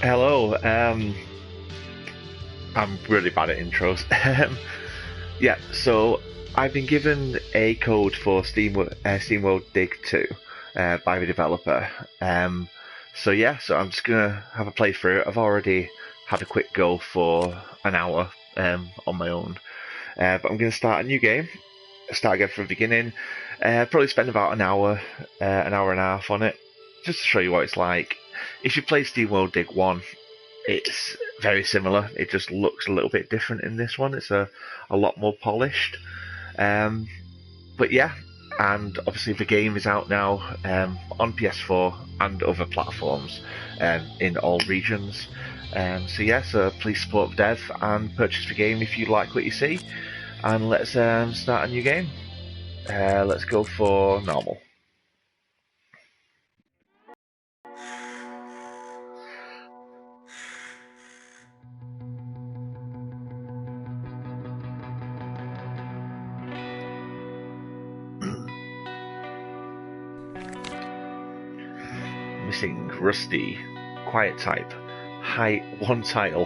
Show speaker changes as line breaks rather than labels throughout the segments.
Hello. I'm really bad at intros. Yeah, so I've been given a code for SteamWorld Dig 2 by the developer. So I'm just gonna have a playthrough. I've already had a quick go for an hour on my own, but I'm gonna start a new game. Start again from the beginning. Probably spend about an hour and a half on it, just to show you what it's like. If you play SteamWorld Dig 1, it's very similar. It just looks a little bit different in this one. It's a lot more polished. But yeah, and obviously the game is out now on PS4 and other platforms in all regions. So please support the dev and purchase the game if you like what you see. And let's start a new game. Let's go for normal. Missing Rusty, Quiet Type, Height 1 title,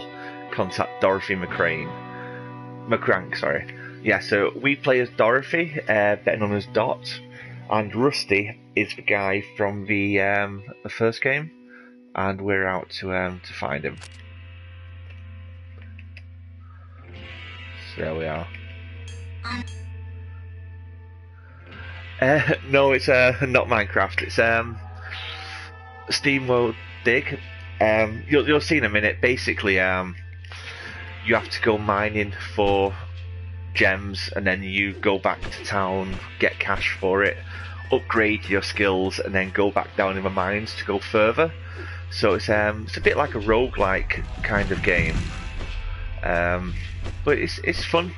contact Dorothy McCrank, sorry. Yeah, so we play as Dorothy, better known as Dot, and Rusty is the guy from the first game, and we're out to find him. So there we are. No, it's not Minecraft. It's SteamWorld Dig. You'll see in a minute. Basically, you have to go mining for gems, and then you go back to town, get cash for it, upgrade your skills, and then go back down in the mines to go further. So it's a bit like a roguelike kind of game, but it's fun.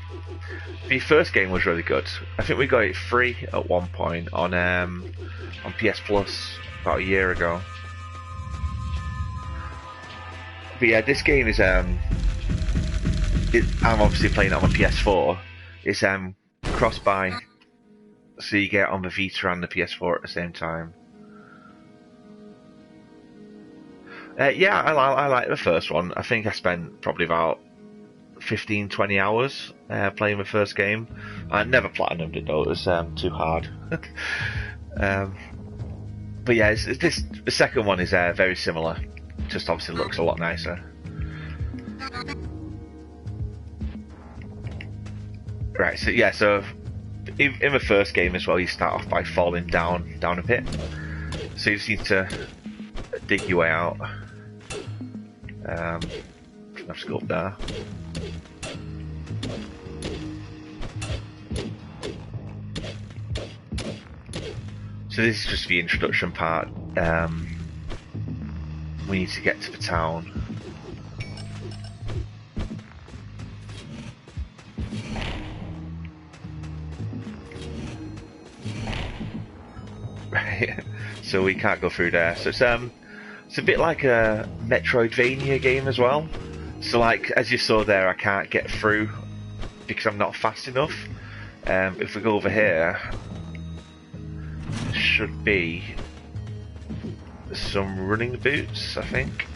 The first game was really good. I think we got it free at one point on PS Plus about a year ago. But yeah, this game is I'm obviously playing it on my PS4. It's cross-buy, so you get it on the Vita and the PS4 at the same time. Yeah, I like the first one. I think I spent probably about 15-20 hours playing the first game. I never platinumed it though, it was too hard. But yeah, the second one is very similar, just obviously looks a lot nicer. Right, so in the first game as well, you start off by falling down a pit, so you just need to dig your way out. Let's go up there. So this is just the introduction part. We need to get to the town. Right, so we can't go through there. So it's a bit like a Metroidvania game as well. So like, as you saw there, I can't get through because I'm not fast enough. If we go over here, there should be some running boots, I think.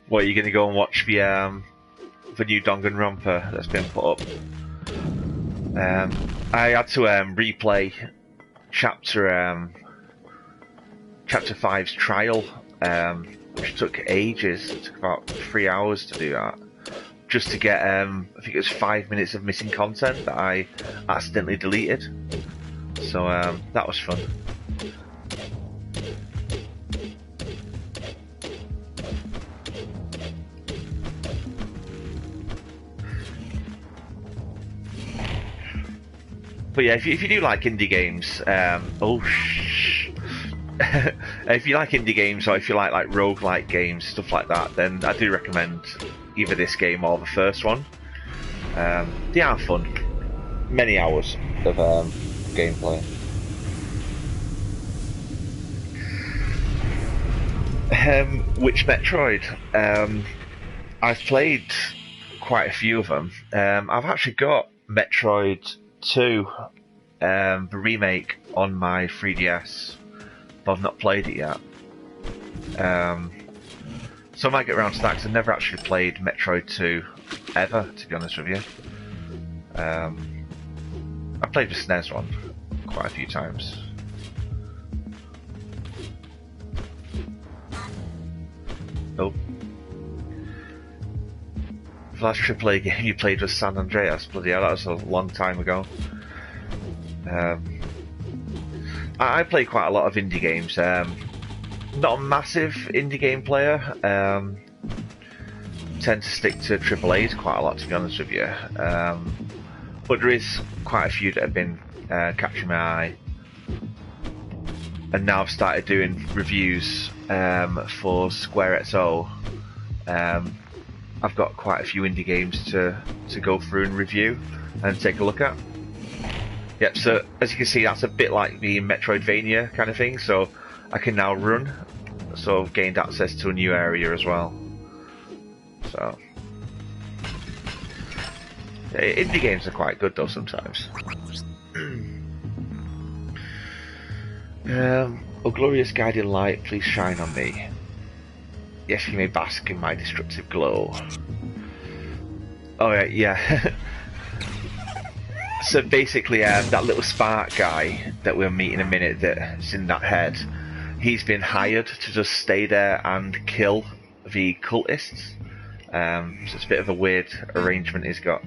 What, are you going to go and watch the new Danganronpa that's been put up? I had to replay chapter 5's trial, which took ages. It took about 3 hours to do that, just to get I think it was 5 minutes of missing content that I accidentally deleted. So that was fun. But yeah, if you do like indie games, if you like indie games, or if you like roguelike games, stuff like that, then I do recommend either this game or the first one. They are fun. Many hours of gameplay. Which Metroid? I've played quite a few of them. I've actually got Metroid 2, the remake, on my 3DS, but I've not played it yet. So I might get around to that, because I've never actually played Metroid 2 ever, to be honest with you. I've played the SNES one quite a few times. Oh. The last AAA game you played was San Andreas. Bloody hell, that was a long time ago. I play quite a lot of indie games. Not a massive indie game player. Tend to stick to AAAs quite a lot, to be honest with you. But there is quite a few that have been catching my eye. And now I've started doing reviews for Square XO. I've got quite a few indie games to go through and review and take a look at. Yep, so as you can see, that's a bit like the Metroidvania kind of thing, so I can now run, so I've gained access to a new area as well. So yeah, indie games are quite good though sometimes. Oh glorious guiding light, please shine on me. Yes, you may bask in my destructive glow. Oh yeah. So basically, that little spark guy that we'll meet in a minute that's in that head, he's been hired to just stay there and kill the cultists. So it's a bit of a weird arrangement he's got.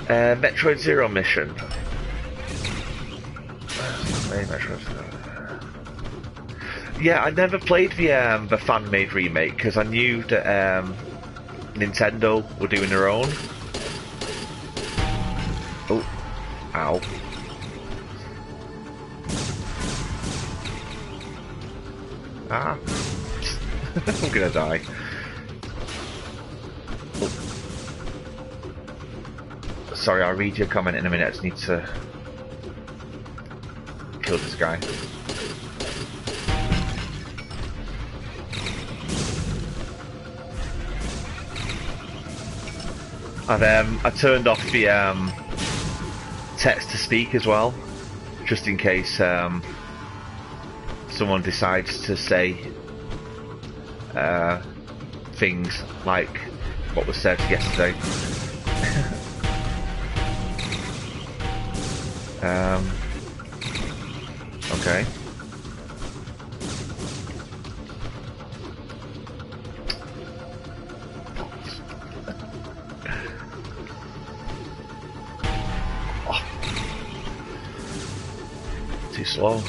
Metroid Zero mission. Yeah, I never played the fan-made remake because I knew that Nintendo were doing their own. Oh, ow! Ah, I'm gonna die. Oh. Sorry, I'll read your comment in a minute. I just need to kill this guy. And I turned off the text to speak as well, just in case someone decides to say things like what was said yesterday. Okay. Too slow.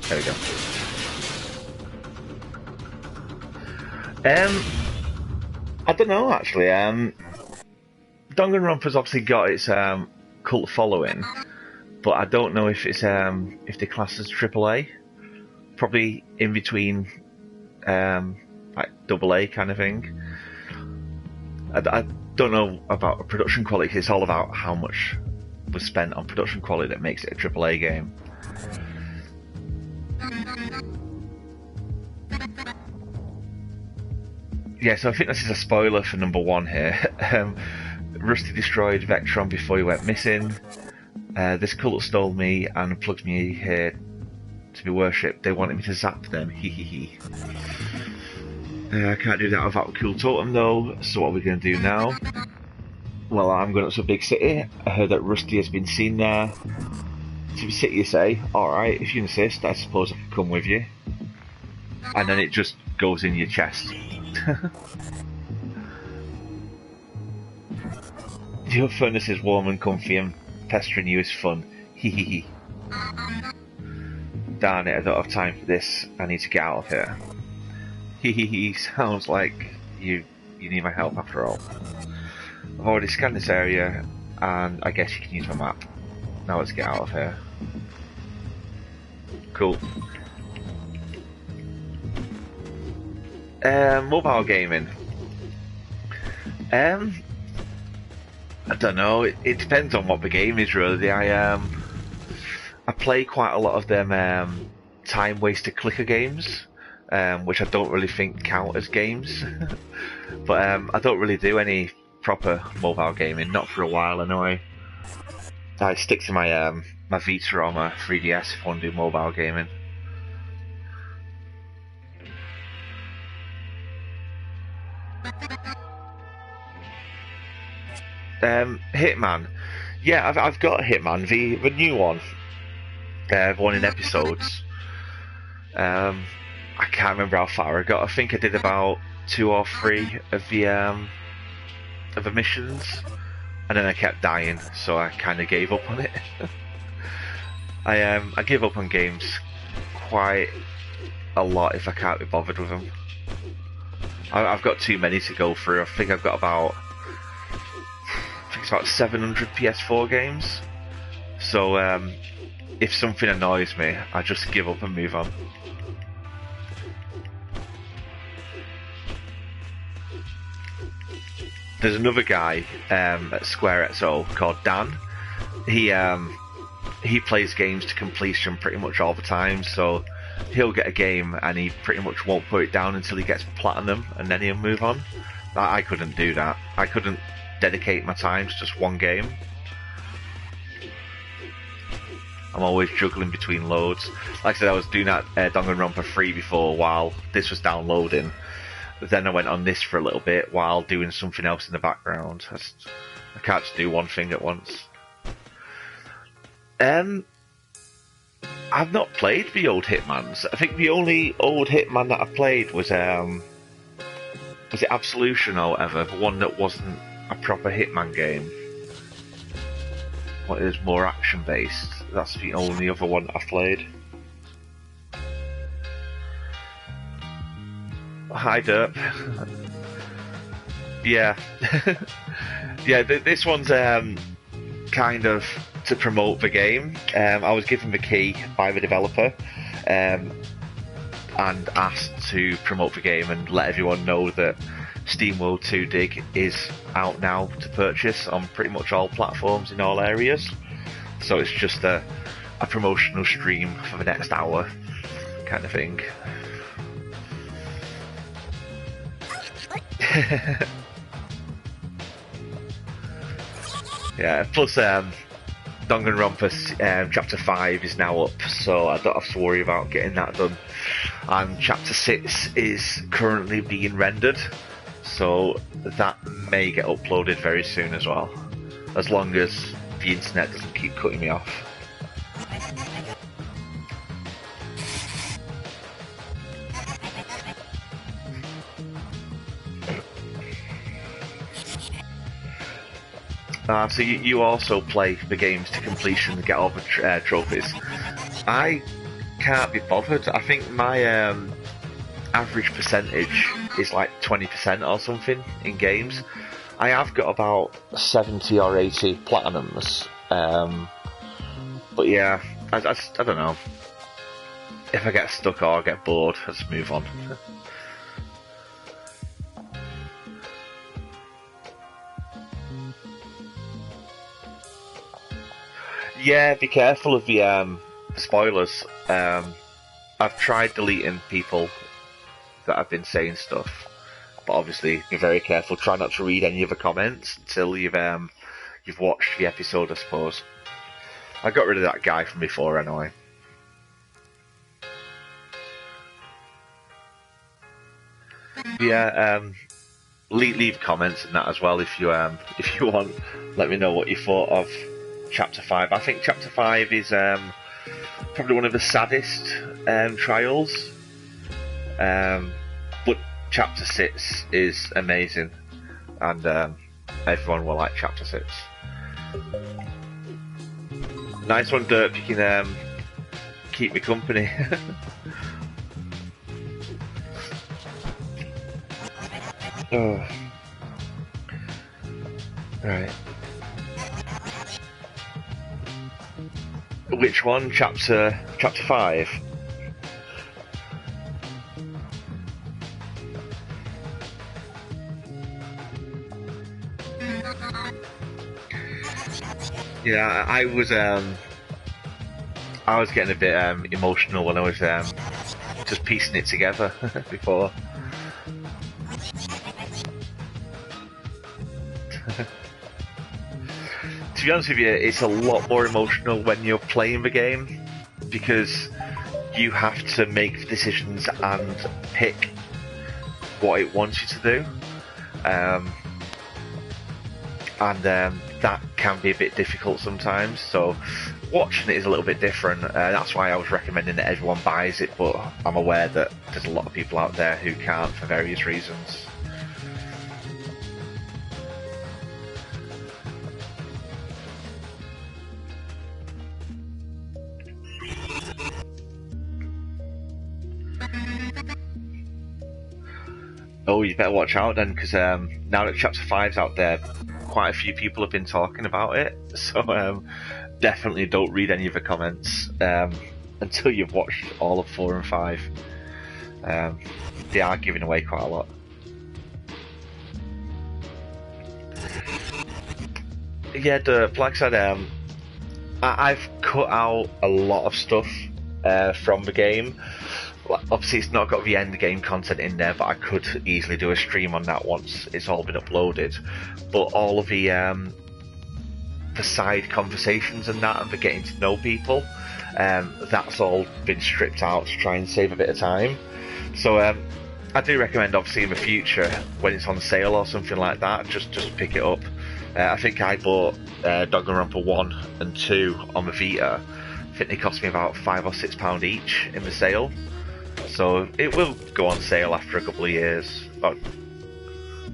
There we go. I don't know actually. Danganronpa's obviously got its cult following, but I don't know if it's if the class is AAA. Probably in between. Like AA kind of thing. I don't know about production quality. It's all about how much was spent on production quality that makes it a AAA game. Yeah, so I think this is a spoiler for number 1 here. Rusty destroyed Vectron before he went missing. This cult stole me and plugged me here to be worshipped. They wanted me to zap them. Hee hee hee. I can't do that without a cool totem though, so what are we going to do now? Well, I'm going up to a big city. I heard that Rusty has been seen there. To the city you say, alright, if you insist, I suppose I can come with you. And then it just goes in your chest. Your furnace is warm and comfy and pestering you is fun. Hee hee hee. Darn it, I don't have time for this. I need to get out of here. Hee hee hee, sounds like you need my help after all. I've already scanned this area, and I guess you can use my map. Now let's get out of here. Cool. Mobile gaming. I don't know. It depends on what the game is, really. I play quite a lot of them time waster clicker games, which I don't really think count as games. But I don't really do any proper mobile gaming, not for a while anyway. I stick to my my Vita or my 3DS if I want to do mobile gaming. Hitman. Yeah, I've got Hitman, the new one. The one in episodes. I can't remember how far I got. I think I did about 2 or 3 of the missions, and then I kept dying, so I kind of gave up on it. I give up on games quite a lot if I can't be bothered with them. I've got too many to go through. I think I've got about 700 PS4 games. So if something annoys me, I just give up and move on. There's another guy at Square XO called Dan. He plays games to completion pretty much all the time, so he'll get a game and he pretty much won't put it down until he gets platinum, and then he'll move on. I couldn't do that. I couldn't dedicate my time to just one game. I'm always juggling between loads. Like I said, I was doing that Danganronpa 3 before while this was downloading. Then I went on this for a little bit while doing something else in the background. I can't just do one thing at once. I've not played the old Hitmans. I think the only old Hitman that I played was it Absolution or whatever, the one that wasn't a proper Hitman game. What is more action based. That's the only other one that I've played. Hi Derp. Yeah. Yeah, this one's kind of to promote the game. I was given the key by the developer and asked to promote the game and let everyone know that SteamWorld 2 Dig is out now to purchase on pretty much all platforms in all areas. So it's just a promotional stream for the next hour kind of thing. Yeah, plus Danganronpa Chapter 5 is now up, so I don't have to worry about getting that done. And Chapter 6 is currently being rendered, so that may get uploaded very soon as well, as long as the internet doesn't keep cutting me off. So you also play the games to completion to get all the trophies. I can't be bothered. I think my average percentage is like 20% or something in games. I have got about 70 or 80 platinums. But yeah, I don't know. If I get stuck or get bored, I just move on. Yeah, be careful of the spoilers. I've tried deleting people that have been saying stuff, but obviously be very careful. Try not to read any of the comments until you've watched the episode, I suppose. I got rid of that guy from before anyway. Yeah, leave comments and that as well if you want. Let me know what you thought of Chapter 5. I think Chapter 5 is probably one of the saddest trials, but Chapter 6 is amazing, and everyone will like Chapter 6. Nice one, Derp. You can keep me company. Right. Which one? Chapter 5? Yeah, I was getting a bit emotional when I was just piecing it together before. To be honest with you, it's a lot more emotional when you're playing the game, because you have to make decisions and pick what it wants you to do, and that can be a bit difficult sometimes. So watching it is a little bit different. That's why I was recommending that everyone buys it, but I'm aware that there's a lot of people out there who can't for various reasons. Oh, you better watch out then, because now that Chapter 5's out there, quite a few people have been talking about it, so definitely don't read any of the comments until you've watched all of 4 and 5. They are giving away quite a lot. Yeah, like I said, I've cut out a lot of stuff from the game. Obviously it's not got the end game content in there, but I could easily do a stream on that once it's all been uploaded. But all of the side conversations and that, and the getting to know people, that's all been stripped out to try and save a bit of time. So I do recommend, obviously in the future, when it's on sale or something like that, just pick it up. I think I bought Danganronpa 1 and 2 on the Vita. I think they cost me about £5 or £6 each in the sale. So it will go on sale after a couple of years. Not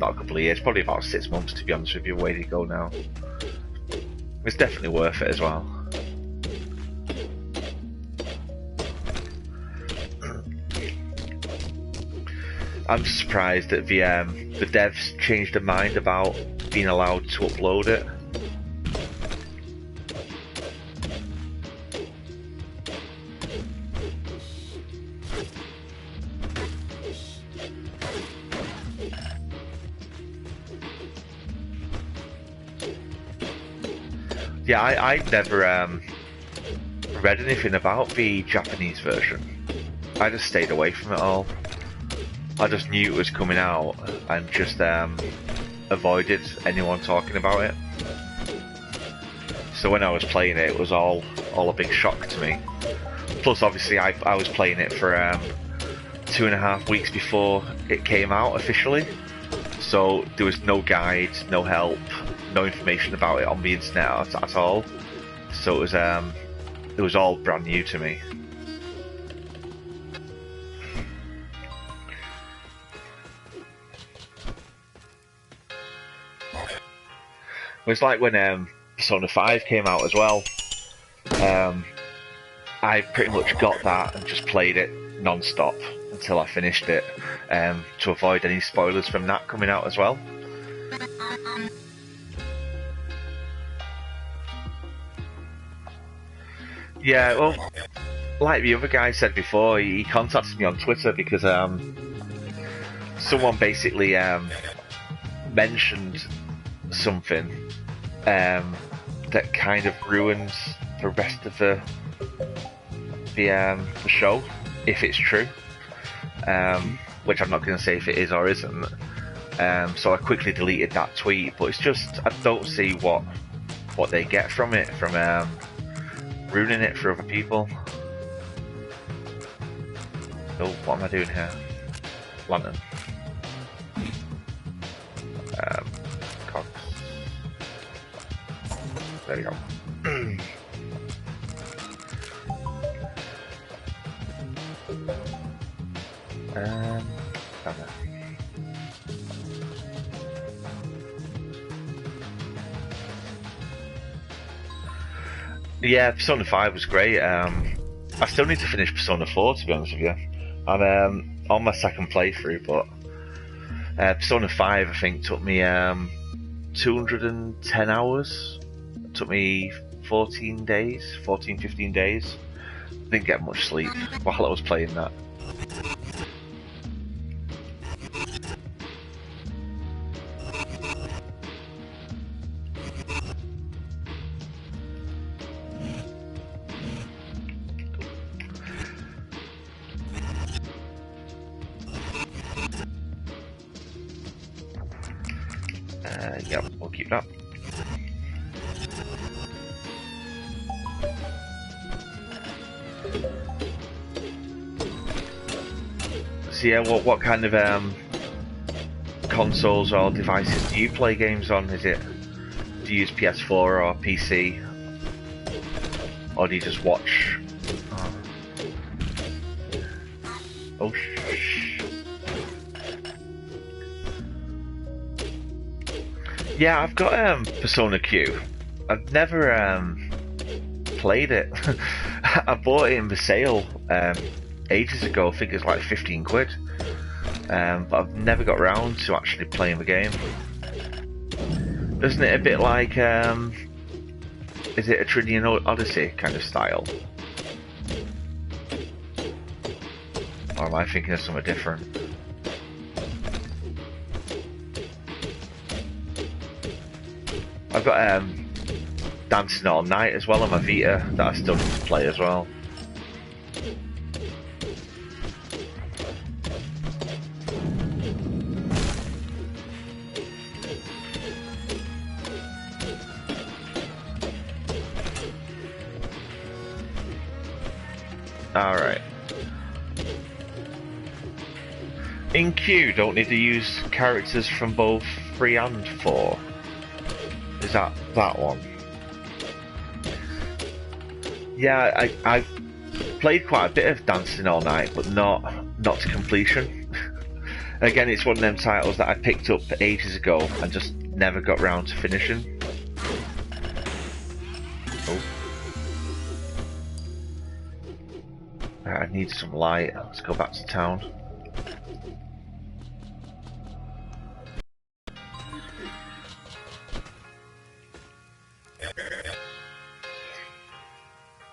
a couple of years, probably about 6 months, to be honest with you, where to go now. It's definitely worth it as well. I'm surprised that the devs changed their mind about being allowed to upload it. Yeah, I never read anything about the Japanese version. I just stayed away from it all. I just knew it was coming out and just avoided anyone talking about it. So when I was playing it, it was all a big shock to me. Plus, obviously, I was playing it for 2.5 weeks before it came out officially. So there was no guide, no help, no information about it on the internet at all. So it was all brand new to me. It was like when Persona 5 came out as well. I pretty much got that and just played it non-stop until I finished it, to avoid any spoilers from that coming out as well. Yeah, well, like the other guy said before, he contacted me on Twitter because someone basically mentioned something that kind of ruins the rest of the show, if it's true. Which I'm not going to say if it is or isn't. So I quickly deleted that tweet, but it's just, I don't see what they get from it, from ruining it for other people. Oh, what am I doing here? Lantern. Cogs. There we go. Yeah, Persona 5 was great. I still need to finish Persona 4, to be honest with you. I'm on my second playthrough, but Persona 5 I think took me 210 hours. It took me 14 days, 14, 15 days. Didn't get much sleep while I was playing that. Yep, we'll keep that. So yeah, what kind of consoles or devices do you play games on? Do you use PS4 or PC? Or do you just watch? Oh shh. Yeah, I've got Persona Q. I've never played it. I bought it in the sale ages ago. I think it's like 15 quid. But I've never got around to actually playing the game. Isn't it a bit like is it a Trinian Odyssey kind of style? Or am I thinking of something different? I've got Dancing All Night as well on my Vita that I still need to play as well. Alright. In Q, don't need to use characters from both 3 and 4. Is that one? Yeah, I've played quite a bit of Dancing All Night, but not to completion. Again, it's one of them titles that I picked up ages ago and just never got round to finishing. Oh. I need some light. Let's go back to town.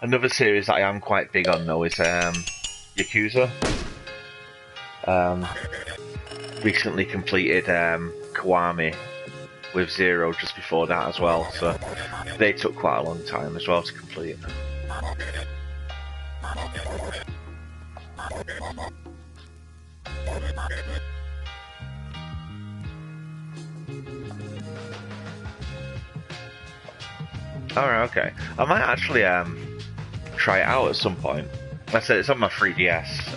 Another series that I am quite big on though is Yakuza. Recently completed Kiwami with Zero just before that as well, so they took quite a long time as well to complete. Alright, okay. I might actually try it out at some point. Like I said, it's on my 3DS,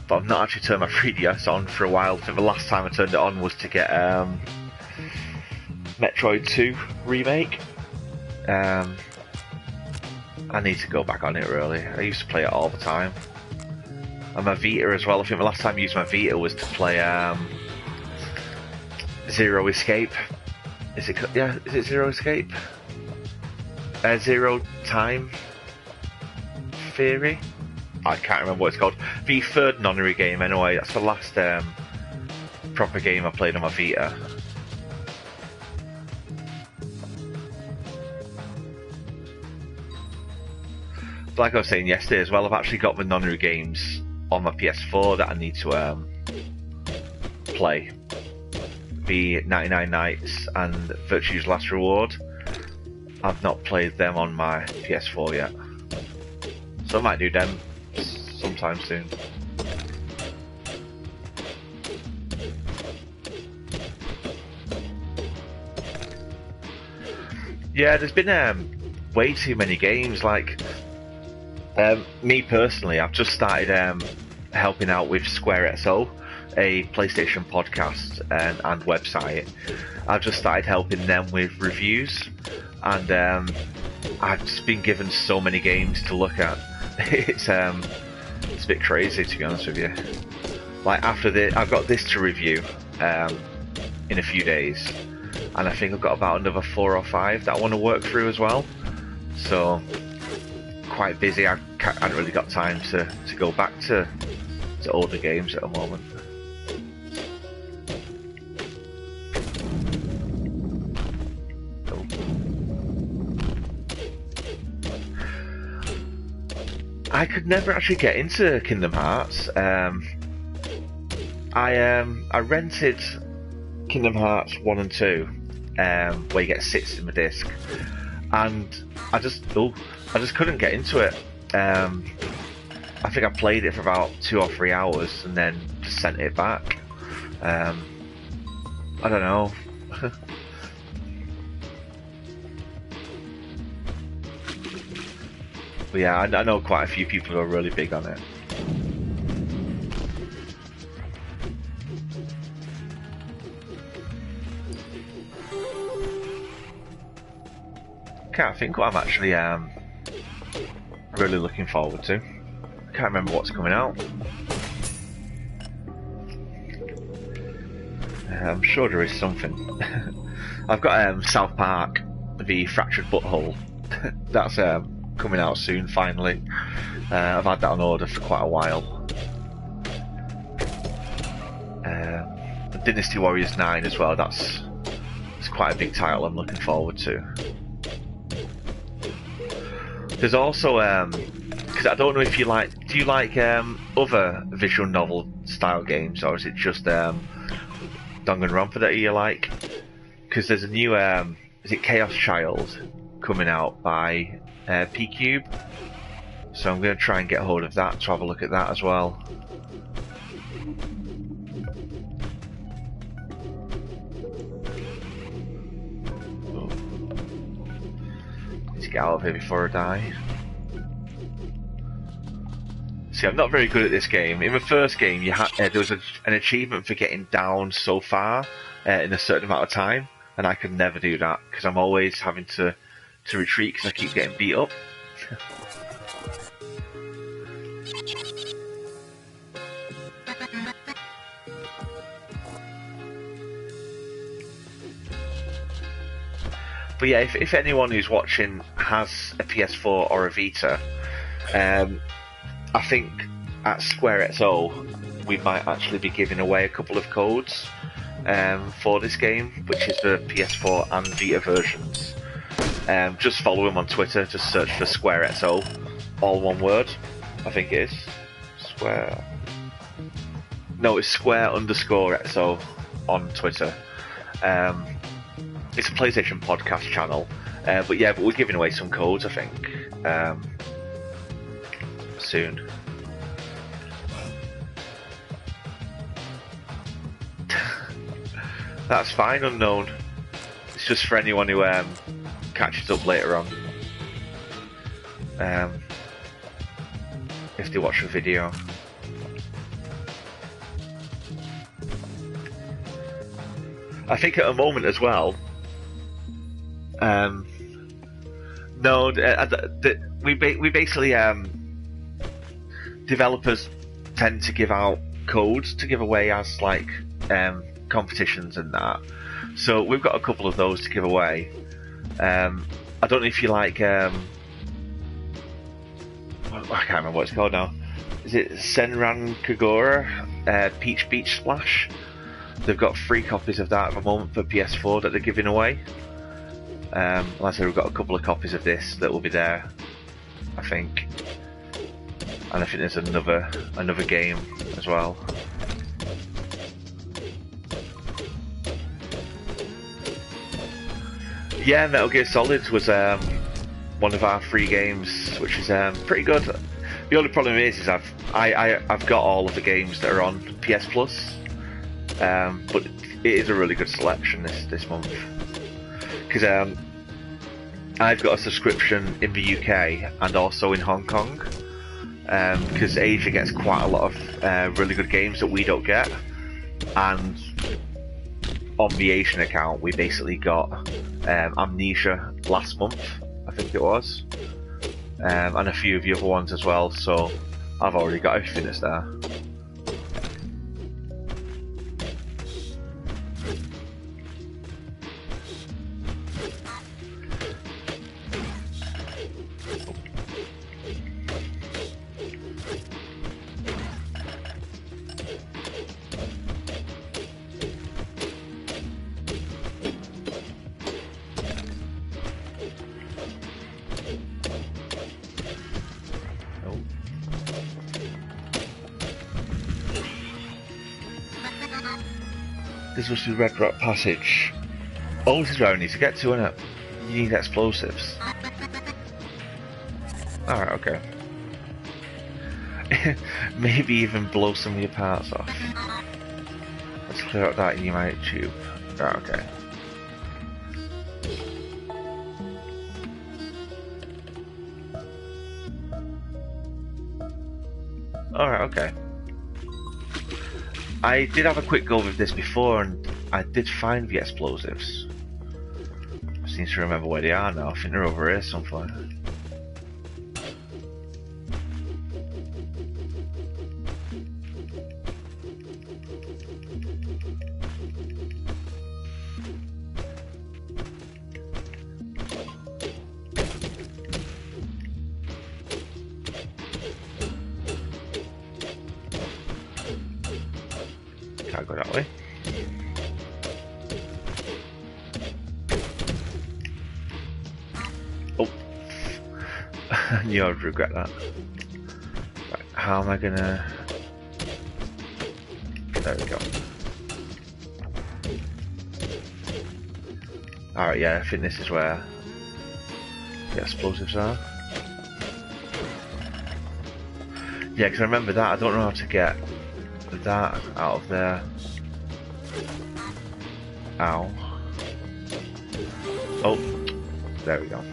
but I've not actually turned my 3DS on for a while. I think the last time I turned it on was to get Metroid 2 Remake. I need to go back on it really. I used to play it all the time. And my Vita as well. I think the last time I used my Vita was to play Zero Escape. Is it Zero Escape? Zero Time Theory? I can't remember what it's called. The third nonary game anyway. That's the last proper game I played on my Vita. But like I was saying yesterday as well, I've actually got the nonary games on my PS4 that I need to play. The 99 Nights and Virtue's Last Reward. I've not played them on my PS4 yet. So I might do them sometime soon. Yeah, there's been way too many games. Like, me personally, I've just started helping out with Square XO, a PlayStation podcast and website. I've just started helping them with reviews, and I've just been given so many games to look at. It's a bit crazy, to be honest with you. Like, after I've got this to review in a few days, and I think I've got about another 4 or 5 that I want to work through as well. So quite busy. I haven't really got time to go back to older games at the moment. I could never actually get into Kingdom Hearts. I rented Kingdom Hearts 1 and 2, where you get 6 in the disc, and I just couldn't get into it. I think I played it for about 2 or 3 hours and then just sent it back. I don't know. But yeah, I know quite a few people who are really big on it. Can't think what I'm actually really looking forward to. Can't remember what's coming out. I'm sure there is something. I've got South Park, the Fractured Butthole. That's coming out soon, finally. I've had that on order for quite a while. Dynasty Warriors 9 as well. That's quite a big title I'm looking forward to. There's also because I don't know if you like. Do you like other visual novel style games, or is it just Danganronpa that you like? Because there's a new is it Chaos Child coming out by P-Cube, so I'm going to try and get hold of that to have a look at that as well. Need to get out of here before I die. See, I'm not very good at this game. In the first game, you had there was an achievement for getting down so far in a certain amount of time, and I could never do that because I'm always having to retreat because I keep getting beat up. But yeah, if anyone who's watching has a PS4 or a Vita, I think at Square XO we might actually be giving away a couple of codes for this game, which is the PS4 and Vita versions. Just follow them on Twitter, just search for Square XO, all one word, I think it is. Square... No, it's Square_XO on Twitter. It's a PlayStation podcast channel, but we're giving away some codes, I think, soon. That's fine, unknown. It's just for anyone who catches up later on, if they watch the video. I think at a moment as well. No, we basically developers tend to give out codes to give away as like competitions and that. So we've got a couple of those to give away. I don't know if you like. I can't remember what it's called now. Is it Senran Kagura Peach Beach Splash? They've got 3 copies of that at the moment for PS4 that they're giving away. Like I said, we've got a couple of copies of this that will be there, I think. And I think there's another game as well. Yeah, Metal Gear Solid was one of our free games, which is pretty good. The only problem is I've got all of the games that are on PS Plus, but it is a really good selection this month. Because I've got a subscription in the UK and also in Hong Kong, because Asia gets quite a lot of really good games that we don't get, and on the Asian account we basically got Amnesia last month, I think it was, and a few of the other ones as well, so I've already got everything that's there. This must be Red Rock Passage. Oh, this is where I need to get to, innit? You need explosives. Alright, okay. Maybe even blow some of your parts off. Let's clear out that Unite tube. Right, okay. Alright, okay. I did have a quick go with this before and I did find the explosives. I seem to remember where they are now. I think they're over here somewhere. Can't go that way. Oh, I knew I'd regret that. Right, how am I gonna? There we go. Alright, yeah, I think this is where the explosives are. Yeah, because I remember that. I don't know how to get that out of there. Ow. Oh, there we go.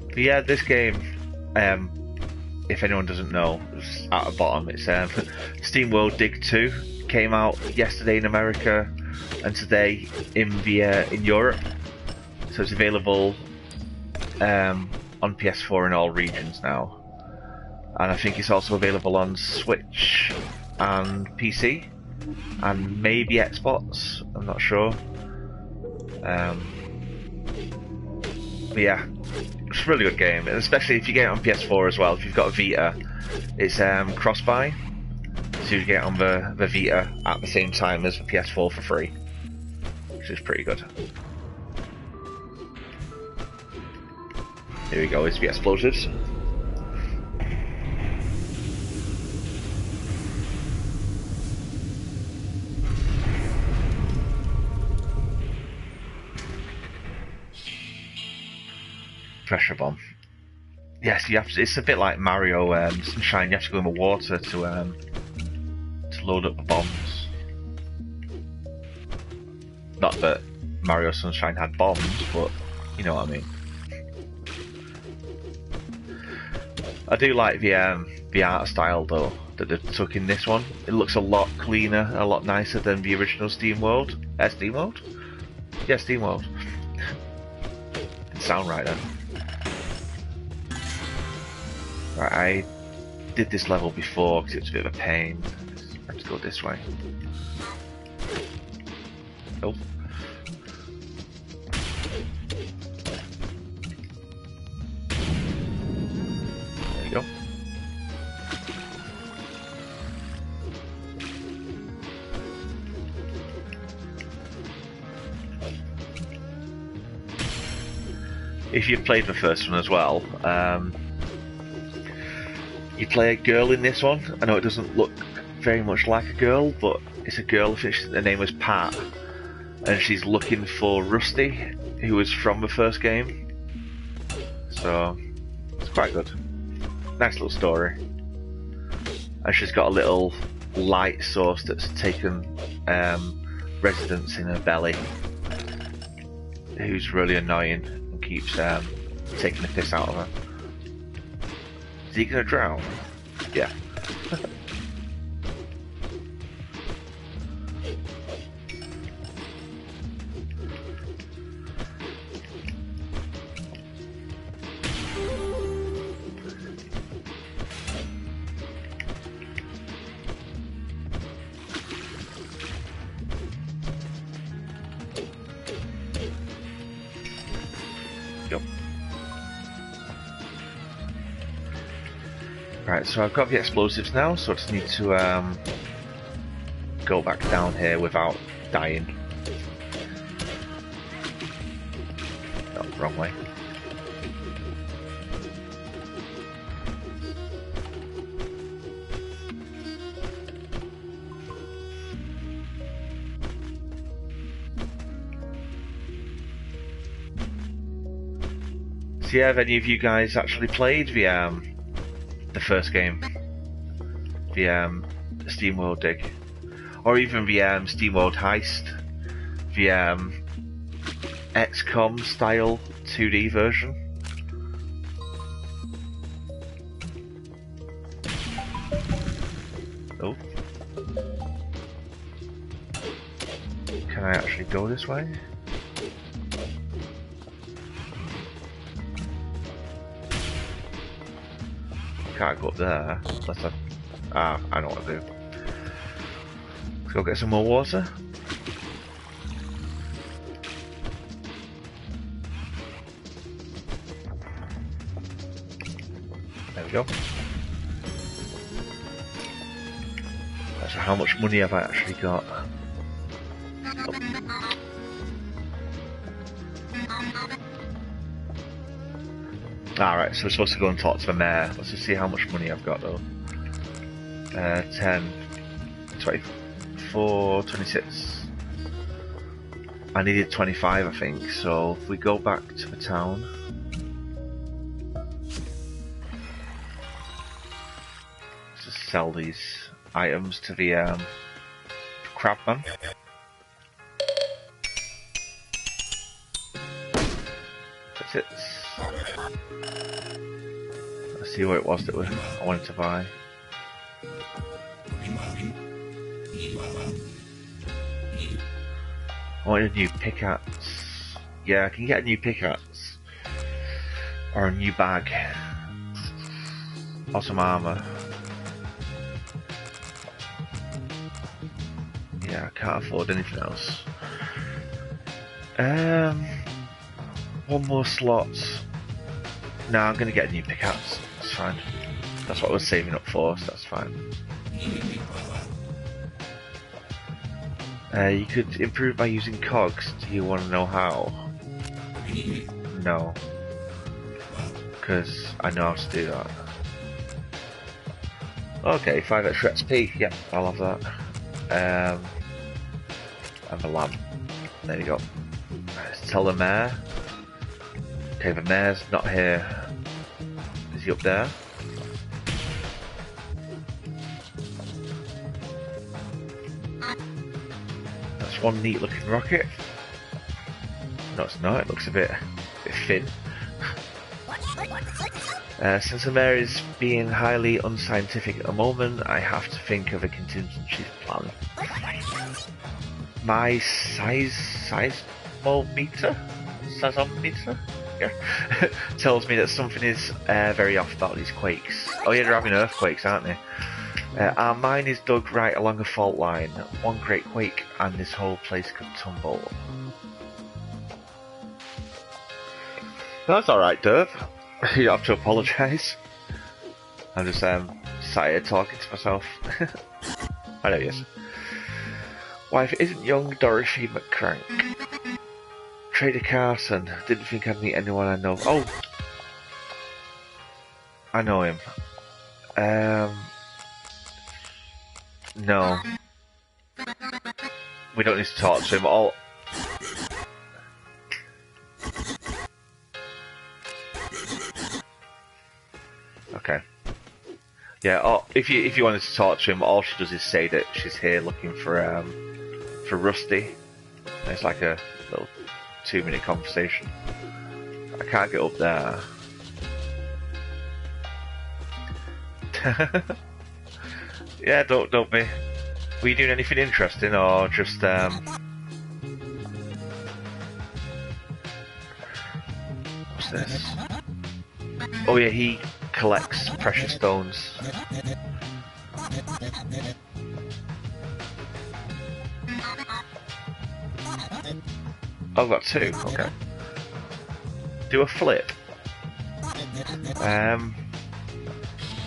But yeah, this game, if anyone doesn't know, it's at the bottom, it's SteamWorld Dig 2 came out yesterday in America and today in Europe, so it's available on PS4 in all regions now, and I think it's also available on Switch and PC and maybe Xbox, I'm not sure. But yeah, it's a really good game, and especially if you get it on PS4 as well. If you've got a Vita, it's cross-buy, so you get it on the Vita at the same time as the PS4 for free, which is pretty good. Here we go, it's the explosives. Pressure bomb. Yes, you have to. It's a bit like Mario Sunshine. You have to go in the water to load up the bombs. Not that Mario Sunshine had bombs, but you know what I mean. I do like the art style though that they took in this one. It looks a lot cleaner, a lot nicer than the original SteamWorld. SteamWorld? Yeah, SteamWorld. Didn't sound right then. Right, I did this level before because it was a bit of a pain. I have to go this way. Oh. There you go. If you've played the first one as well, you play a girl in this one. I know it doesn't look very much like a girl, but it's a girl. I think her name was Pat, and she's looking for Rusty, who was from the first game. So it's quite good. Nice little story. And she's got a little light source that's taken residence in her belly, who's really annoying and keeps taking the piss out of her. Is he gonna drown? Yeah. Yep. Right, so I've got the explosives now, so I just need to go back down here without dying. No, wrong way. So yeah, have any of you guys actually played the first game? The SteamWorld Dig? Or even the SteamWorld Heist? The XCOM style 2D version? Oh. Can I actually go this way? Can't go up there unless I know what to do. Let's go get some more water. There we go. So how much money have I actually got? Alright, so we're supposed to go and talk to the mayor. Let's just see how much money I've got though. 10, 24, 26. I needed 25 I think, so if we go back to the town. Let's just sell these items to the crabman. That's it. Let's see what it was that I wanted to buy. I wanted a new pickaxe. Yeah, I can get a new pickaxe. Or a new bag. Or some armour. Yeah, I can't afford anything else. One more slot. No, I'm gonna get a new pickaxe. That's fine. That's what I was saving up for, so that's fine. You could improve by using cogs. Do you want to know how? No. Because I know how to do that. Okay, 5 extra XP. Yep, I'll have that. And the lamp. There you go. Let's tell the mayor. Okay, the mayor's not here. Is he up there? That's one neat looking rocket. No, it's not. It looks a bit thin. Since the mayor is being highly unscientific at the moment, I have to think of a contingency plan. My seismometer? Seismometer? Yeah. Tells me that something is very off about these quakes. Oh yeah, they're having earthquakes, aren't they? Our mine is dug right along a fault line. One great quake and this whole place could tumble. That's alright, Derv. You don't have to apologise. I'm just sat here talking to myself. I know, yes. Wife isn't young Dorothy McCrank. Trader Carson. Didn't think I'd meet anyone I know. Oh! I know him. No. We don't need to talk to him. All. Okay. Yeah. Oh, if you wanted to talk to him, all she does is say that she's here looking for Rusty. And it's like a little 2-minute conversation. I can't get up there. Yeah, don't be. Were you doing anything interesting or just what's this? Oh yeah, he collects precious stones. Oh, I've got 2, okay. Do a flip.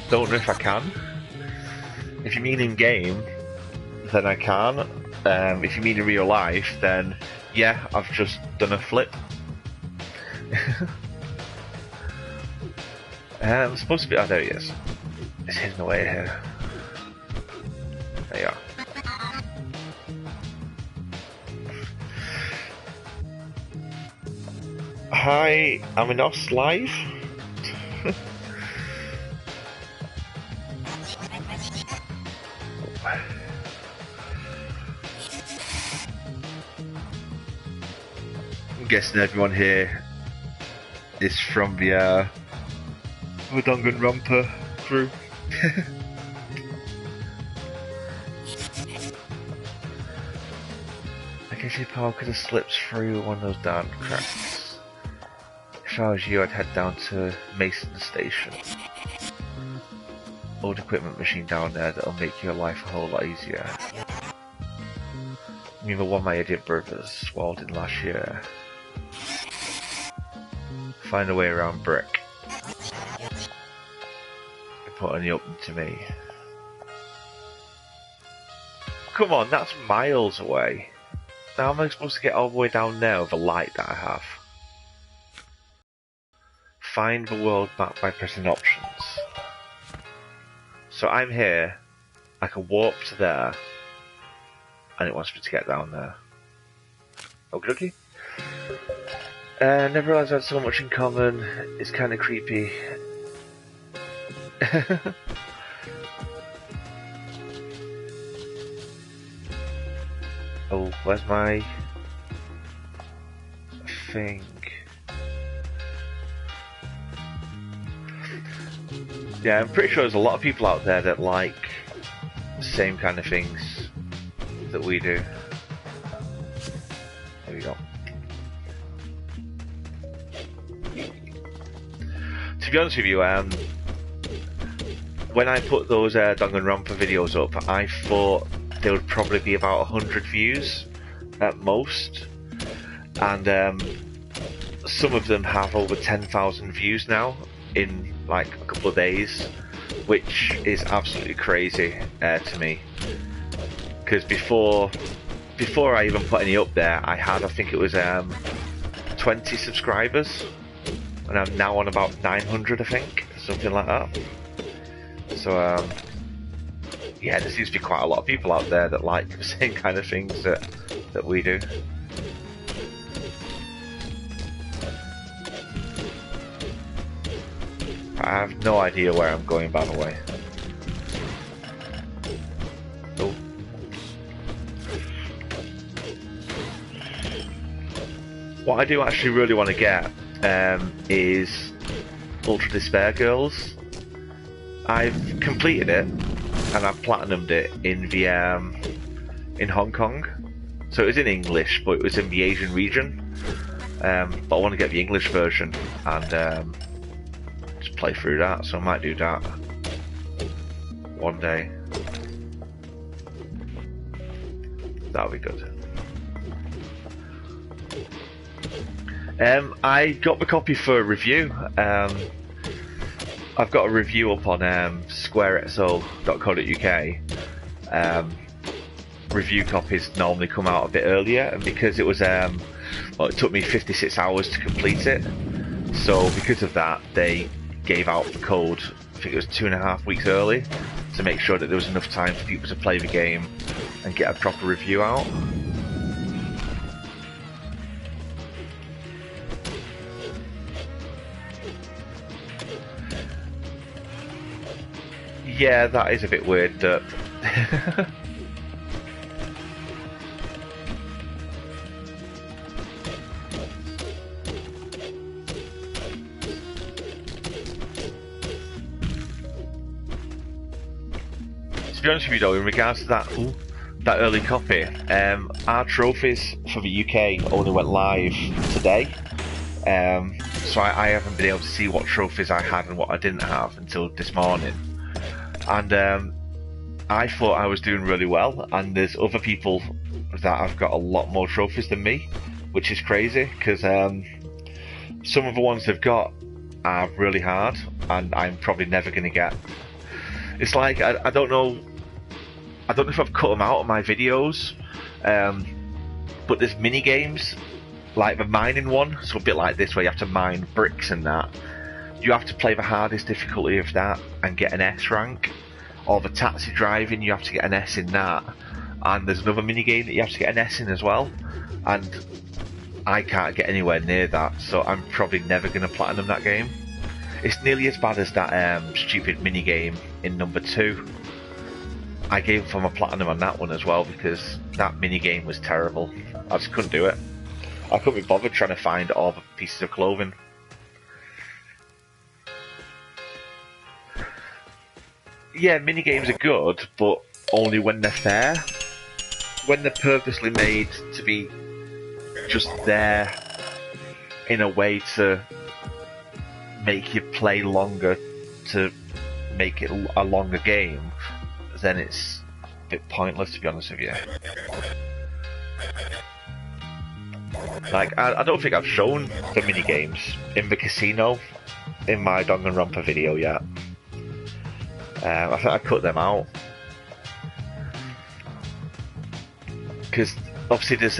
Don't know if I can. If you mean in game, then I can. If you mean in real life, then yeah, I've just done a flip. I'm supposed to be. Oh, there he is. It's hidden away here. There you are. Hi, I'm in Oz Live. I'm guessing everyone here is from the Danganronpa crew. I guess your power could have slipped through one of those darn cracks. If I was you, I'd head down to Mason Station. Old equipment machine down there that'll make your life a whole lot easier. I mean, the one my idiot brothers walled in last year. Find a way around Brick. Put on the open to me. Come on, that's miles away. How am I supposed to get all the way down there with the light that I have? Find the world map by pressing options. So I'm here, I can warp to there, and it wants me to get down there. Okie dokie. Never realised I had so much in common. It's kind of creepy. Oh, where's my thing? Yeah, I'm pretty sure there's a lot of people out there that like the same kind of things that we do. There we go. To be honest with you, when I put those Danganronpa videos up, I thought there would probably be about 100 views at most, and some of them have over 10,000 views now in like a couple of days, which is absolutely crazy to me. Because before I even put any up there, I had, I think it was 20 subscribers, and I'm now on about 900, I think, something like that. So yeah, there seems to be quite a lot of people out there that like the same kind of things that we do. I have no idea where I'm going, by the way. Oh. What I do actually really want to get is Ultra Despair Girls. I've completed it and I've platinumed it in the in Hong Kong. So it was in English, but it was in the Asian region. But I want to get the English version and just play through that. So I might do that one day. That'll be good. I got the copy for review. I've got a review up on squarexo.co.uk. Review copies normally come out a bit earlier, and because it was well, it took me 56 hours to complete it, so because of that they gave out the code, I think it was 2.5 weeks early, to make sure that there was enough time for people to play the game and get a proper review out. Yeah, that is a bit weird that to be honest with you though, in regards to that early copy, our trophies for the UK only went live today, so I haven't been able to see what trophies I had and what I didn't have until this morning. And I thought I was doing really well, and there's other people that have got a lot more trophies than me, which is crazy, because some of the ones they've got are really hard, and I'm probably never going to get. It's like, I don't know I don't know if I've cut them out of my videos, but there's mini games like the mining one, so a bit like this where you have to mine bricks and that. You have to play the hardest difficulty of that and get an S rank, or the taxi driving you have to get an S in that, and there's another mini game that you have to get an S in as well, and I can't get anywhere near that, so I'm probably never going to platinum that game. It's nearly as bad as that stupid mini game in number 2. I gave for my platinum on that one as well because that mini game was terrible. I just couldn't do it. I couldn't be bothered trying to find all the pieces of clothing. Yeah, mini games are good, but only when they're fair. When they're purposely made to be just there in a way to make you play longer, to make it a longer game, then it's a bit pointless, to be honest with you. Like, I don't think I've shown the mini games in the casino in my Danganronpa video yet. I think I cut them out because obviously there's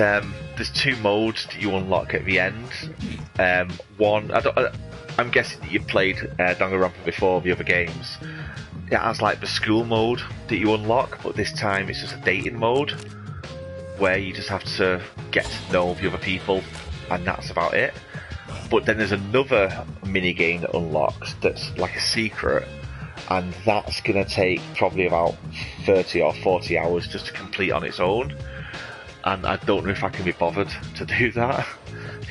2 modes that you unlock at the end. One, I'm guessing that you've played Danganronpa before, the other games. It has like the school mode that you unlock, but this time it's just a dating mode where you just have to get to know the other people, and that's about it. But then there's another mini game that unlocks that's like a secret, and that's gonna take probably about 30 or 40 hours just to complete on its own. And I don't know if I can be bothered to do that.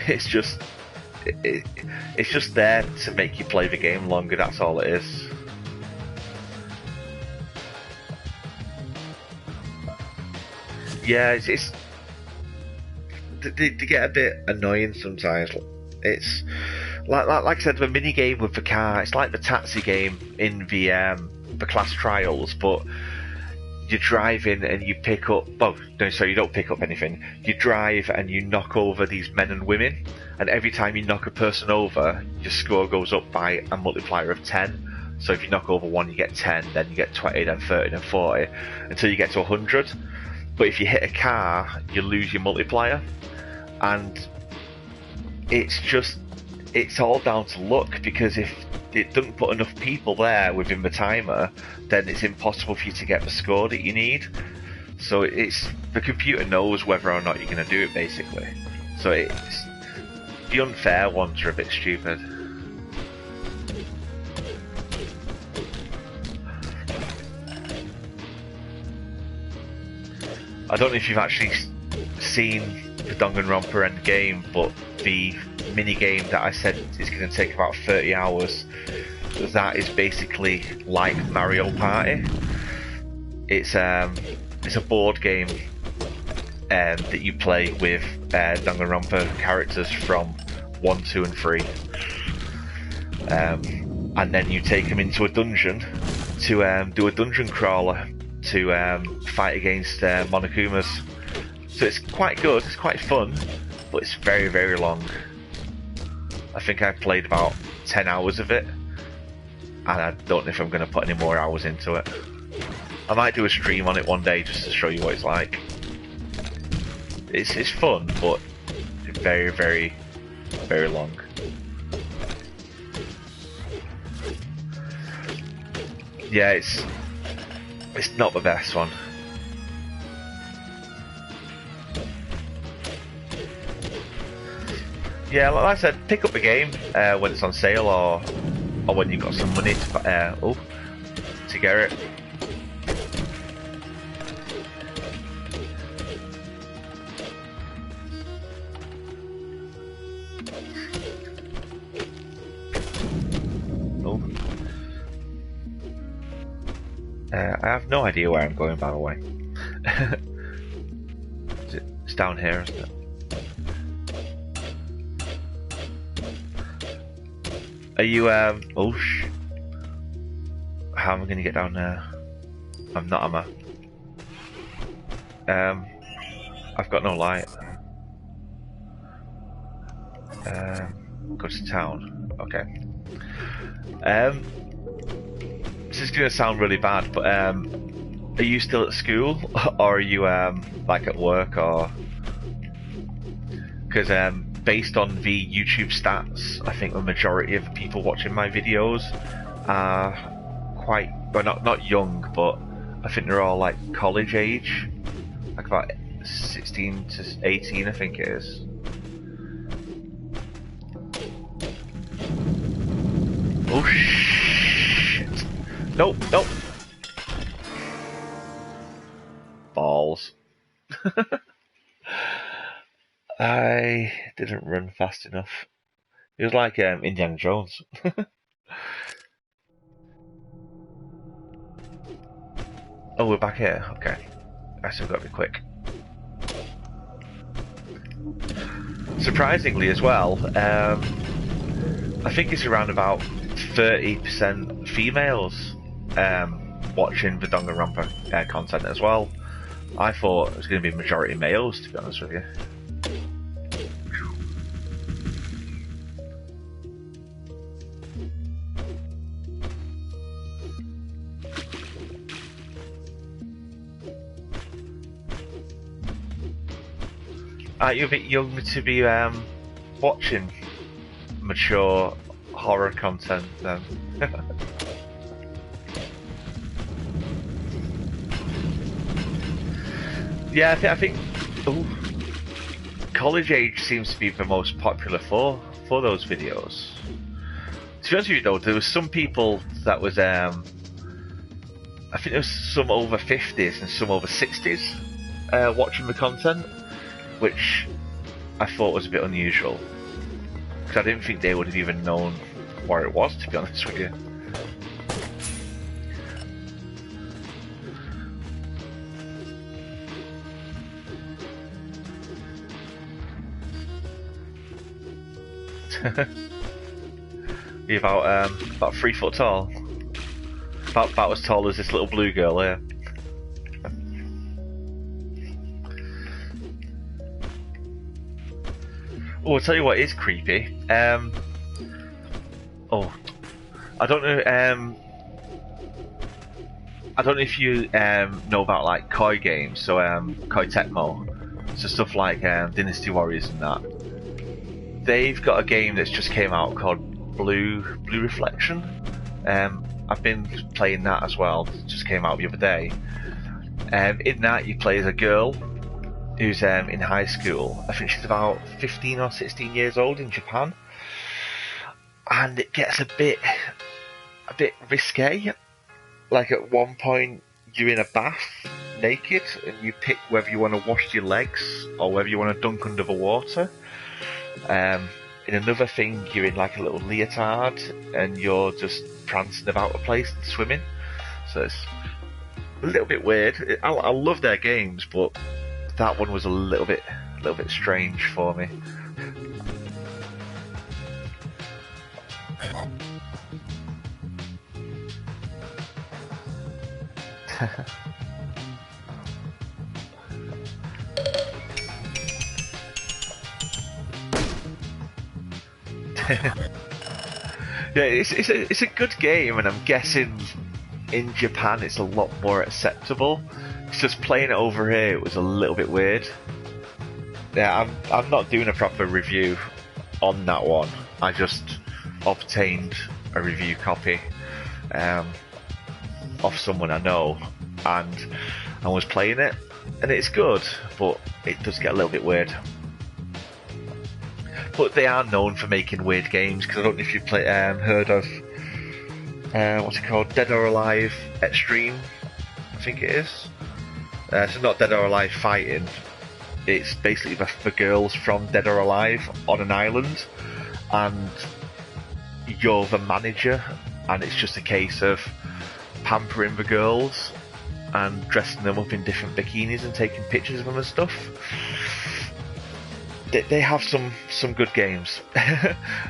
It's just it's just there to make you play the game longer, that's all it is. Yeah, it's they get a bit annoying sometimes. It's like I said, the mini game with the car, it's like the taxi game in the class trials, but you drive in and you pick up, oh no, sorry, you don't pick up anything. You drive and you knock over these men and women, and every time you knock a person over, your score goes up by a multiplier of 10. So if you knock over one, you get 10, then you get 20, then 30, then 40, until you get to 100. But if you hit a car, you lose your multiplier, and it's all down to luck, because if it doesn't put enough people there within the timer, then it's impossible for you to get the score that you need. So the computer knows whether or not you're going to do it, basically. So the unfair ones are a bit stupid. I don't know if you've actually seen the Danganronpa end game, but the mini game that I said is going to take about 30 hours, that is basically like Mario Party. It's a board game that you play with Danganronpa characters from 1, 2 and 3, and then you take them into a dungeon to do a dungeon crawler to fight against Monokumas. So it's quite good, it's quite fun, but it's very, very long. I think I played about 10 hours of it, and I don't know if I'm going to put any more hours into it. I might do a stream on it one day just to show you what it's like. It's fun, but very, very, very long. Yeah, it's not the best one. Yeah, like I said, pick up the game when it's on sale, or when you've got some money to get it. Oh. I have no idea where I'm going, by the way. It's down here, isn't it? Are you, How am I going to get down there? I'm not, am I? I've got no light. Go to town. Okay. This is going to sound really bad, but Are you still at school, or are you like at work, or? Because based on the YouTube stats, I think the majority of people watching my videos are quite, well, not young, but I think they're all like college age, like about 16 to 18, I think it is. Oh shit! Nope, nope. Balls. I didn't run fast enough. It was like Indiana Jones. Oh, we're back here. Okay. I still gotta be quick. Surprisingly as well, I think it's around about 30% females watching the Danganronpa content as well. I thought it was going to be majority males, to be honest with you. You're a bit young to be watching mature horror content then. Yeah, I think ooh, college age seems to be the most popular for those videos. To be honest with you though, there was some people that was I think there was some over 50s and some over 60s watching the content, which I thought was a bit unusual, because I didn't think they would have even known where it was, to be honest with you. You're about 3 foot tall. About as tall as this little blue girl here. Oh, I'll tell you what is creepy. Oh, I don't know. I don't know if you know about like koi games, so koi Tecmo, so stuff like Dynasty Warriors and that. They've got a game that's just came out called Blue Reflection. I've been playing that as well. It just came out the other day. In that, you play as a girl who's in high school. I think she's about 15 or 16 years old in Japan, and it gets a bit risque. Like at one point, you're in a bath naked, and you pick whether you want to wash your legs or whether you want to dunk under the water. In another thing, you're in like a little leotard, and you're just prancing about the place and swimming. So it's a little bit weird. I love their games, but that one was a little bit strange for me. Yeah, it's a good game, and I'm guessing in Japan it's a lot more acceptable. It's just playing it over here, it was a little bit weird. Yeah, I'm not doing a proper review on that one. I just obtained a review copy off someone I know, and I was playing it, and it's good, but it does get a little bit weird. But they are known for making weird games, because I don't know if you've heard of what's it called, Dead or Alive Extreme, I think it is. So not Dead or Alive Fighting. It's basically the girls from Dead or Alive on an island, and you're the manager, and it's just a case of pampering the girls and dressing them up in different bikinis and taking pictures of them and stuff. They have some good games.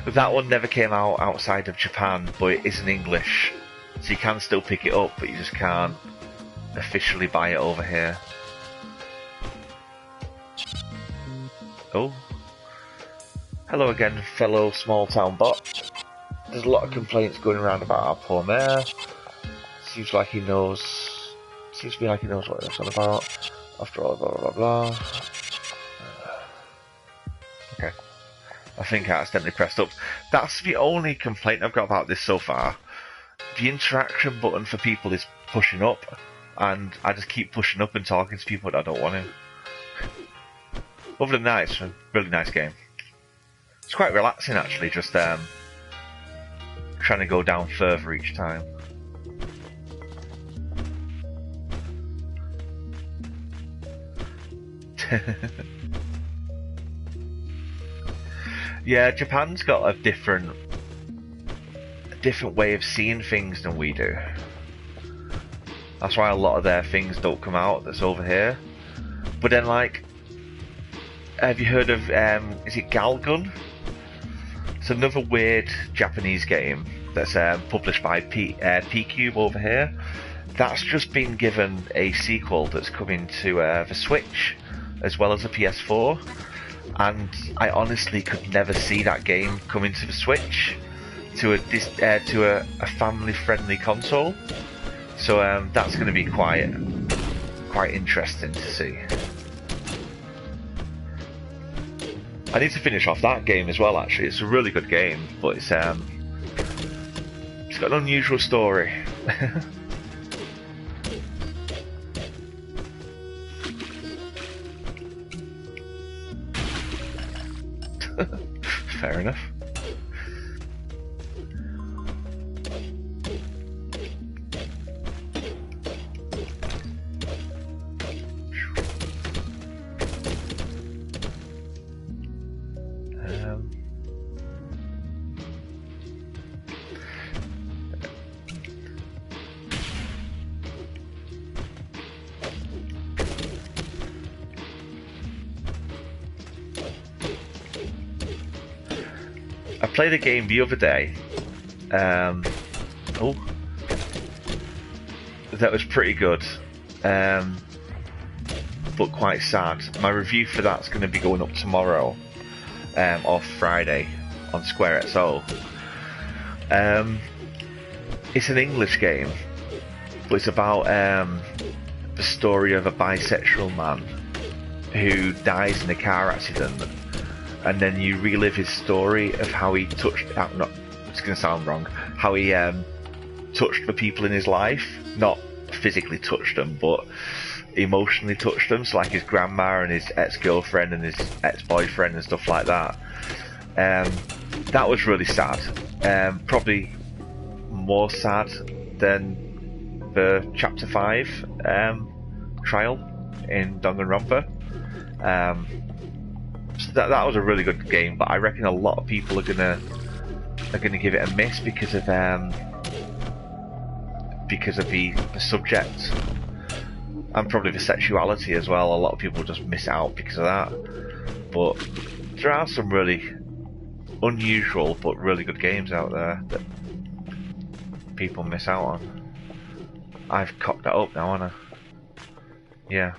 That one never came out outside of Japan, but it is in English, so you can still pick it up, but you just can't officially buy it over here. Oh, hello again, fellow small town bot. There's a lot of complaints going around about our poor mayor. Seems like he knows Seems to be like he knows what it's all about. After all, blah blah blah. Okay. I think I accidentally pressed up. That's the only complaint I've got about this so far. The interaction button for people is pushing up, and I just keep pushing up and talking to people that I don't want to. Other than that, it's a really nice game. It's quite relaxing actually, just trying to go down further each time. Yeah, Japan's got a different way of seeing things than we do. That's why a lot of their things don't come out that's over here. But then, like, have you heard of is it Galgun? It's another weird Japanese game that's published by P-Cube over here. That's just been given a sequel that's coming to the Switch as well as the PS4, and I honestly could never see that game coming to the Switch, to a family-friendly console. So that's going to be quite interesting to see. I need to finish off that game as well. Actually, it's a really good game, but it's got an unusual story. Fair enough. I played a game the other day. That was pretty good, but quite sad. My review for that's going to be going up tomorrow, or Friday, on Square XO. It's an English game, but it's about the story of a bisexual man who dies in a car accident. And then you relive his story of how he touched. It's going to sound wrong. How he touched the people in his life, not physically touched them, but emotionally touched them. So like his grandma and his ex-girlfriend and his ex-boyfriend and stuff like that. That was really sad. Probably more sad than the Chapter 5 trial in Danganronpa. So that was a really good game, but I reckon a lot of people are gonna give it a miss because of the subject and probably the sexuality as well. A lot of people just miss out because of that. But there are some really unusual but really good games out there that people miss out on. I've cocked that up now, haven't I? Yeah.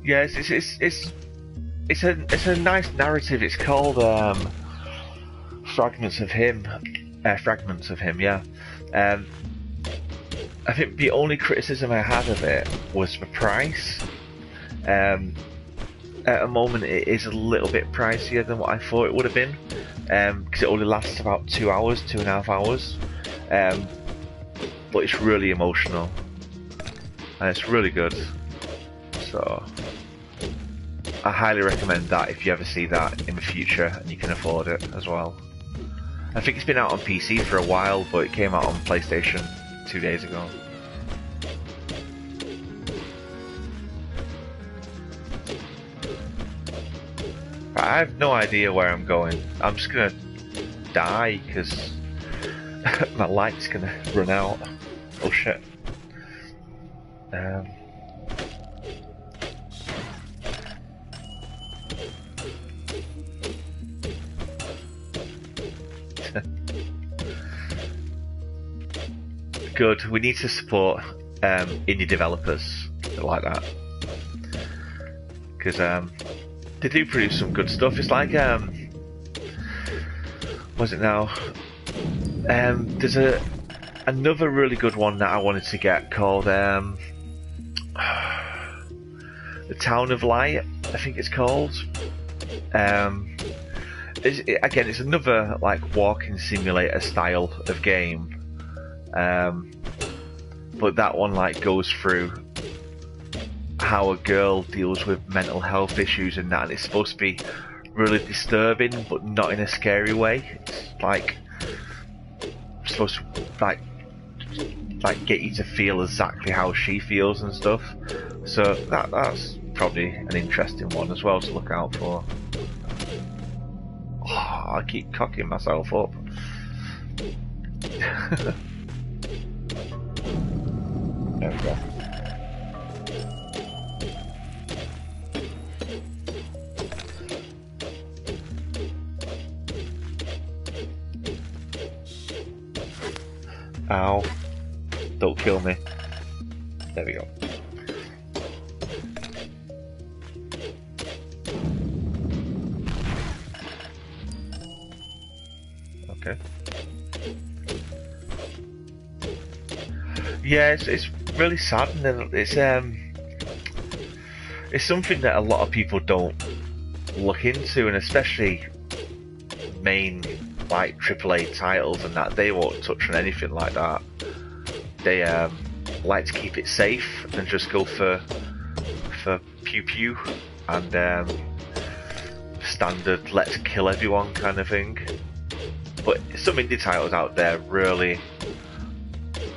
Yeah, it's a nice narrative. It's called Fragments of Him. Yeah. I think the only criticism I had of it was the price. At the moment, it is a little bit pricier than what I thought it would have been, because it only lasts about 2 hours, 2.5 hours. But it's really emotional, and it's really good. So I highly recommend that if you ever see that in the future and you can afford it as well. I think it's been out on PC for a while, but it came out on PlayStation 2 days ago. I have no idea where I'm going. I'm just gonna die because my light's gonna run out. Oh shit. Good. We need to support indie developers like that, because they do produce some good stuff. It's like what's it now? There's another really good one that I wanted to get called The Town of Light, I think it's called. It's another like walking simulator style of game, but that one like goes through how a girl deals with mental health issues and that, and it's supposed to be really disturbing, but not in a scary way. It's like supposed to like get you to feel exactly how she feels and stuff. So that's probably an interesting one as well to look out for. Oh, I keep cocking myself up. There we go. Ow. Don't kill me. There we go. Okay. Yeah, it's really sad, and it's something that a lot of people don't look into, and especially main like AAA titles and that, they won't touch on anything like that. They like to keep it safe and just go for pew pew and standard let's kill everyone kind of thing. But some indie titles out there really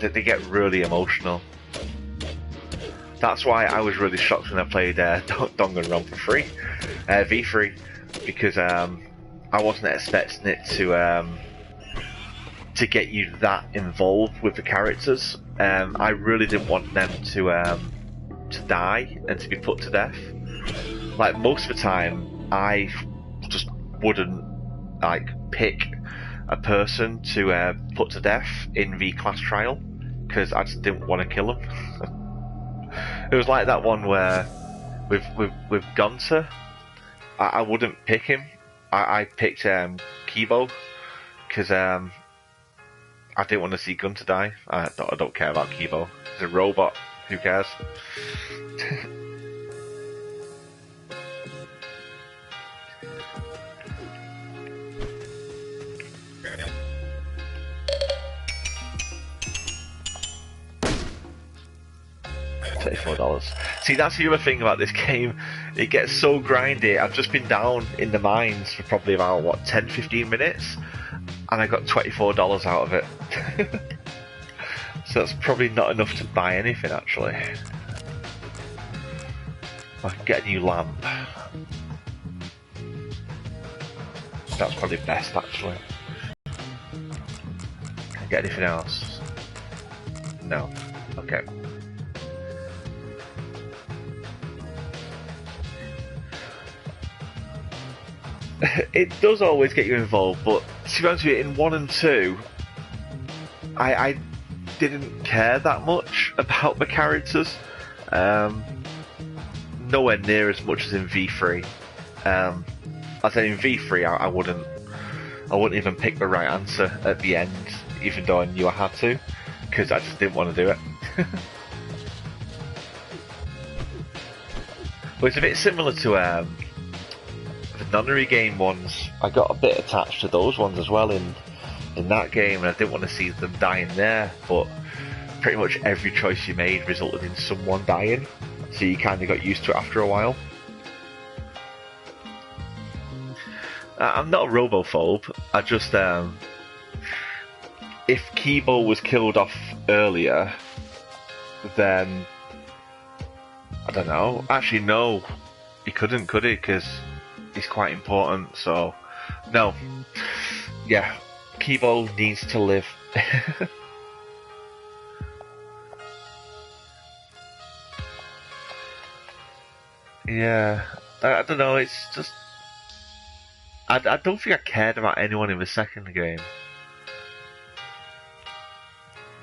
they get really emotional. That's why I was really shocked when I played Danganronpa 3, V3, because I wasn't expecting it to get you that involved with the characters. I really didn't want them to die and to be put to death. Like most of the time, I just wouldn't like pick a person to put to death in the class trial because I just didn't want to kill them. It was like that one where with Gunter, I wouldn't pick him. I picked Kibo because I didn't want to see Gunter die. I don't care about Kibo. He's a robot. Who cares? $34. See, that's the other thing about this game. It gets so grindy. I've just been down in the mines for probably about, 10-15 minutes, and I got $24 out of it. So that's probably not enough to buy anything, actually. I can get a new lamp. That's probably best, actually. Can I get anything else? No. Okay. It does always get you involved, but to be honest with you, in 1 and 2, I didn't care that much about the characters. Nowhere near as much as in V3. I said in V3, I wouldn't even pick the right answer at the end, even though I knew I had to, because I just didn't want to do it. But it's a bit similar to the nunnery game ones. I got a bit attached to those ones as well in that game, and I didn't want to see them dying there, but pretty much every choice you made resulted in someone dying, so you kind of got used to it after a while. I'm not a robophobe, I just if Kibo was killed off earlier, then I don't know. Actually, no, he couldn't, could he? Because he's quite important. So, no. Yeah, Kibo needs to live. Yeah, I don't know. It's just I don't think I cared about anyone in the second game.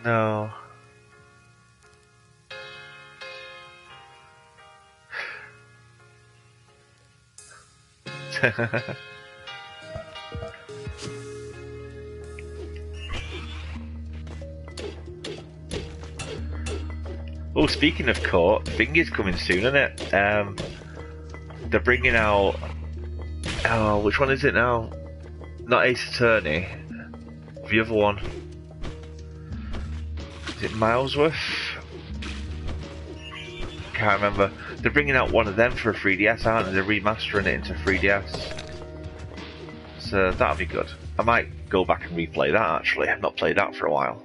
No. Oh, speaking of court, Thing is coming soon, isn't it? They're bringing out... Oh, which one is it now? Not Ace Attorney. The other one. Is it Milesworth? Can't remember. They're bringing out one of them for a 3DS, aren't they? They're remastering it into 3DS. So that'll be good. I might go back and replay that actually. I've not played that for a while.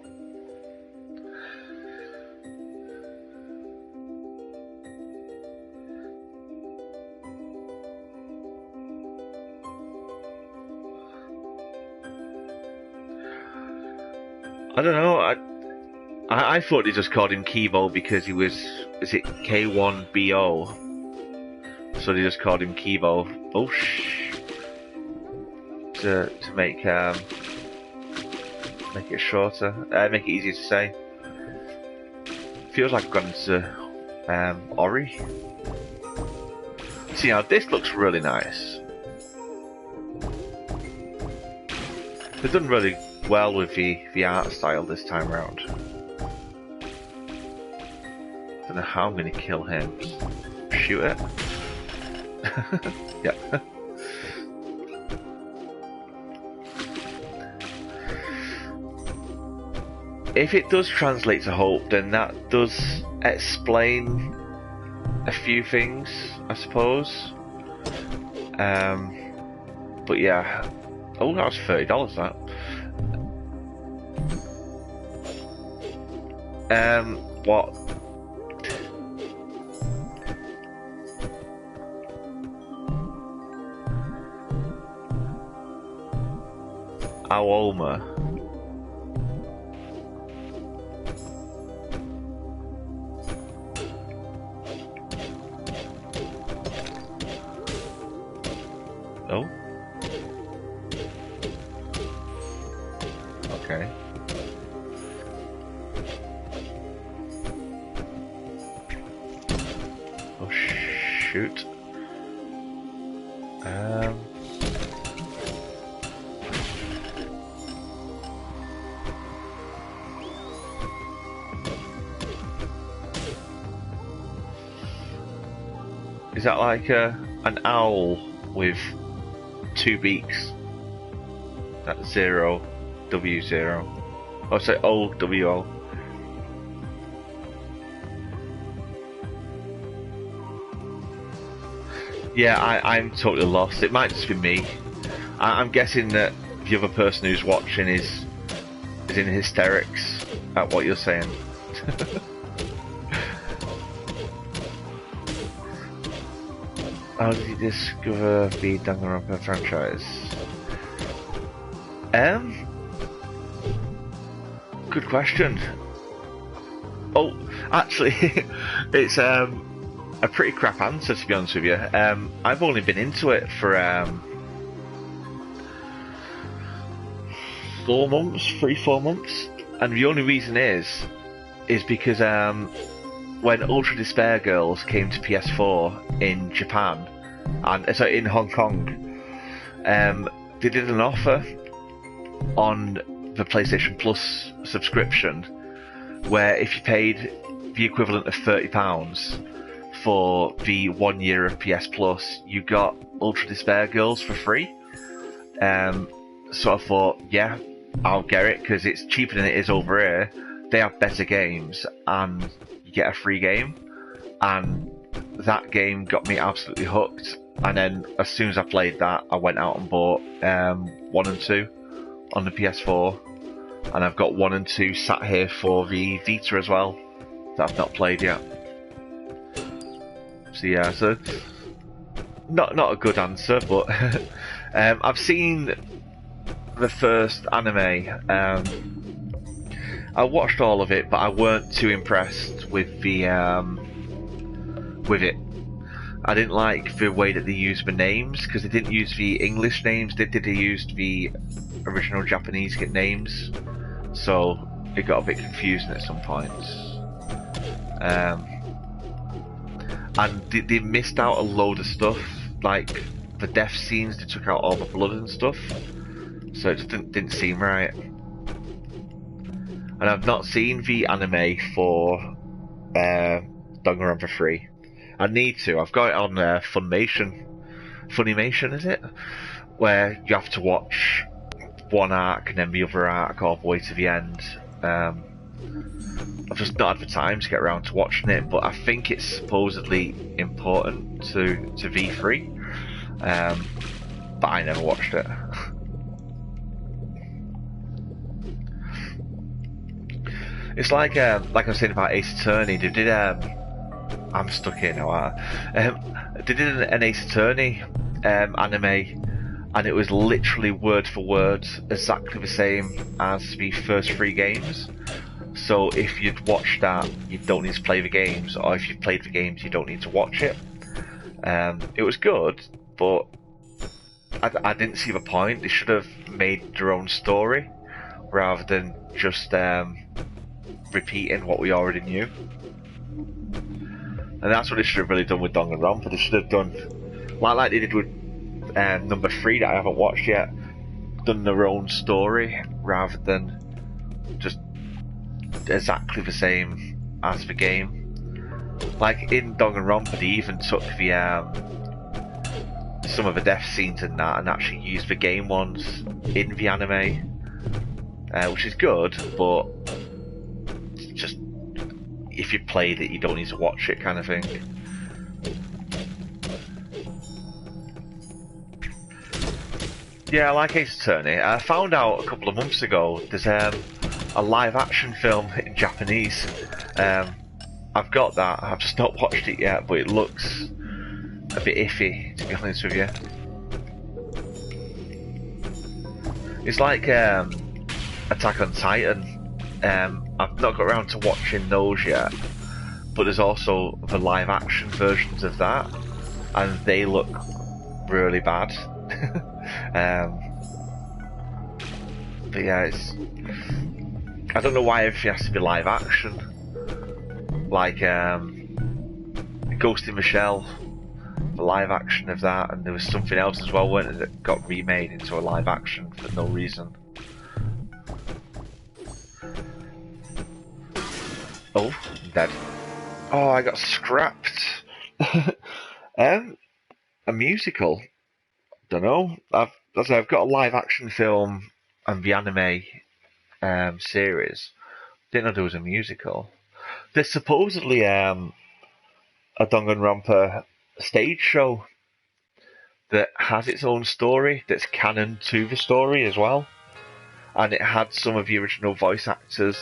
I don't know. I thought they just called him Kibo because he was. Is it K1BO? So they just called him Kibo. Oh to make it shorter, make it easier to say. Feels like I've gone into Ori. See now, this looks really nice. They've done really well with the art style this time around. Don't know how I'm gonna kill him. Shoot it. Yeah. If it does translate to Hope, then that does explain a few things, I suppose. But yeah. Oh, that was $30, that. What? Aoma. Oh. Okay. Oh shoot. Is that like an owl with two beaks? That's 0, W0. Oh, sorry, OWO. Yeah, I'm totally lost. It might just be me. I'm guessing that the other person who's watching is in hysterics at what you're saying. How did you discover the Danganronpa franchise? Good question. Oh, actually, it's a pretty crap answer, to be honest with you. I've only been into it for 4 months, 3-4 months, and the only reason is because when Ultra Despair Girls came to PS4 in Japan, and sorry, in Hong Kong, they did an offer on the PlayStation Plus subscription where if you paid the equivalent of £30 for the 1 year of PS Plus, you got Ultra Despair Girls for free. So I thought, yeah, I'll get it because it's cheaper than it is over here. They have better games and you get a free game, and that game got me absolutely hooked. And then as soon as I played that, I went out and bought 1 and 2 on the PS4, and I've got 1 and 2 sat here for the Vita as well that I've not played yet. So yeah, so not a good answer, but I've seen the first anime. I watched all of it, but I weren't too impressed with the with it. I didn't like the way that they used the names, because they didn't use the English names. They used the original Japanese names, so it got a bit confusing at some points. And they missed out a load of stuff, like the death scenes, they took out all the blood and stuff, so it just didn't seem right. And I've not seen the anime for Danganronpa 3. I need to. I've got it on Funimation, is it? Where you have to watch one arc and then the other arc all the way to the end. I've just not had the time to get around to watching it, but I think it's supposedly important to V3. But I never watched it. It's like I was saying about Ace Attorney. They did I'm stuck here now. They did an Ace Attorney anime, and it was literally word for word exactly the same as the first 3 games. So if you'd watched that, you don't need to play the games, or if you've played the games, you don't need to watch it. It was good, but I didn't see the point. They should have made their own story rather than just repeating what we already knew. And that's what they should have really done with Danganronpa. They should have done like they did with number 3 that I haven't watched yet. Done their own story rather than just exactly the same as the game. Like in Danganronpa, they even took the some of the death scenes in that and actually used the game ones in the anime, which is good, but just if you played it, you don't need to watch it, kind of thing. Yeah, I like Ace Attorney. I found out a couple of months ago there's a live action film in Japanese. I've got that. I've just not watched it yet, but it looks a bit iffy, to be honest with you. It's like Attack on Titan. I've not got around to watching those yet, but there's also the live action versions of that, and they look really bad. But yeah, I don't know why everything has to be live action. Like Ghost in the Shell, the live action of that, and there was something else as well, wasn't it, that got remade into a live action for no reason. Oh, I'm dead. Oh, I got scrapped. A musical. Don't know. I've got a live action film and the anime series. Didn't know there was a musical. There's supposedly a Danganronpa stage show that has its own story that's canon to the story as well, and it had some of the original voice actors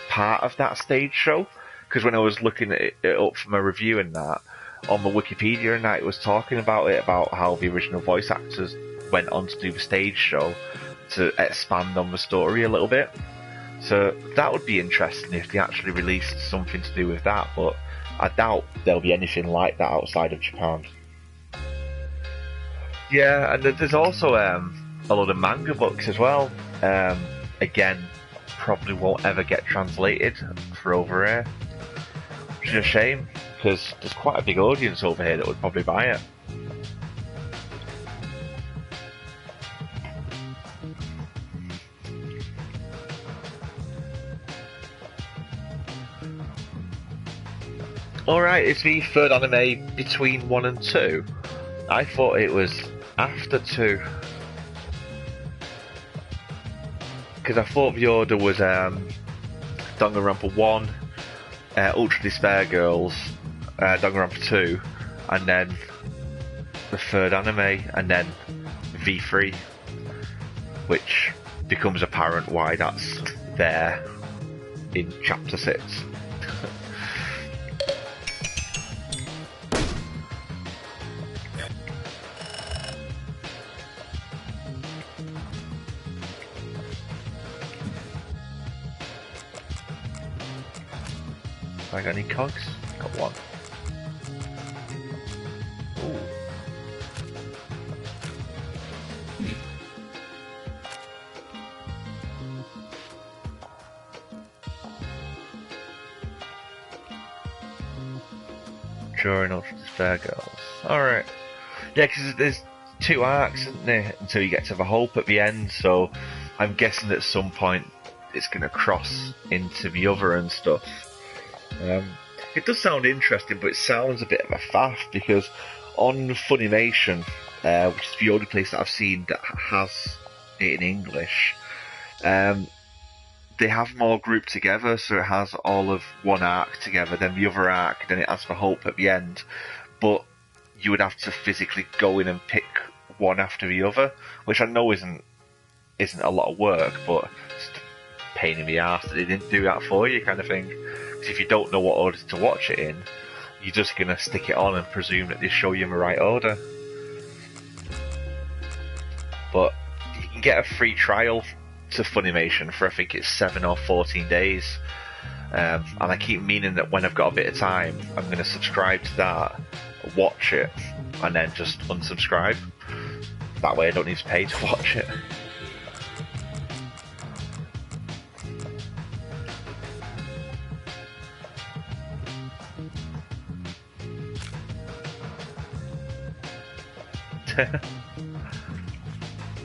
part of that stage show. Because when I was looking at it up for my review and that, on the Wikipedia and that, it was talking about it, about how the original voice actors went on to do the stage show to expand on the story a little bit. So that would be interesting if they actually released something to do with that, but I doubt there'll be anything like that outside of Japan. Yeah, and there's also a lot of manga books as well. Again, probably won't ever get translated for over here, which is a shame, because there's quite a big audience over here that would probably buy it. Alright, it's the third anime between 1 and 2. I thought it was after 2. Because I thought the order was Danganronpa 1, Ultra Despair Girls, Danganronpa 2, and then the third anime, and then V3, which becomes apparent why that's there in Chapter 6. I got any cogs? Got one. Ooh. Drawing Ultra Despair Girls. Alright. Yeah, because 2 arcs, isn't there, until you get to the hope at the end. So I'm guessing at some point it's going to cross into the other and stuff. It does sound interesting, but it sounds a bit of a faff, because on Funimation, which is the only place that I've seen that has it in English, they have them all grouped together, so it has all of one arc together, then the other arc, then it has the hope at the end. But you would have to physically go in and pick one after the other, which I know isn't a lot of work, but it's a pain in the arse that they didn't do that for you, kind of thing. Because if you don't know what order to watch it in, you're just gonna stick it on and presume that they show you in the right order. But you can get a free trial to Funimation for, I think it's 7 or 14 days. And I keep meaning that when I've got a bit of time, I'm going to subscribe to that, watch it, and then just unsubscribe. That way I don't need to pay to watch it.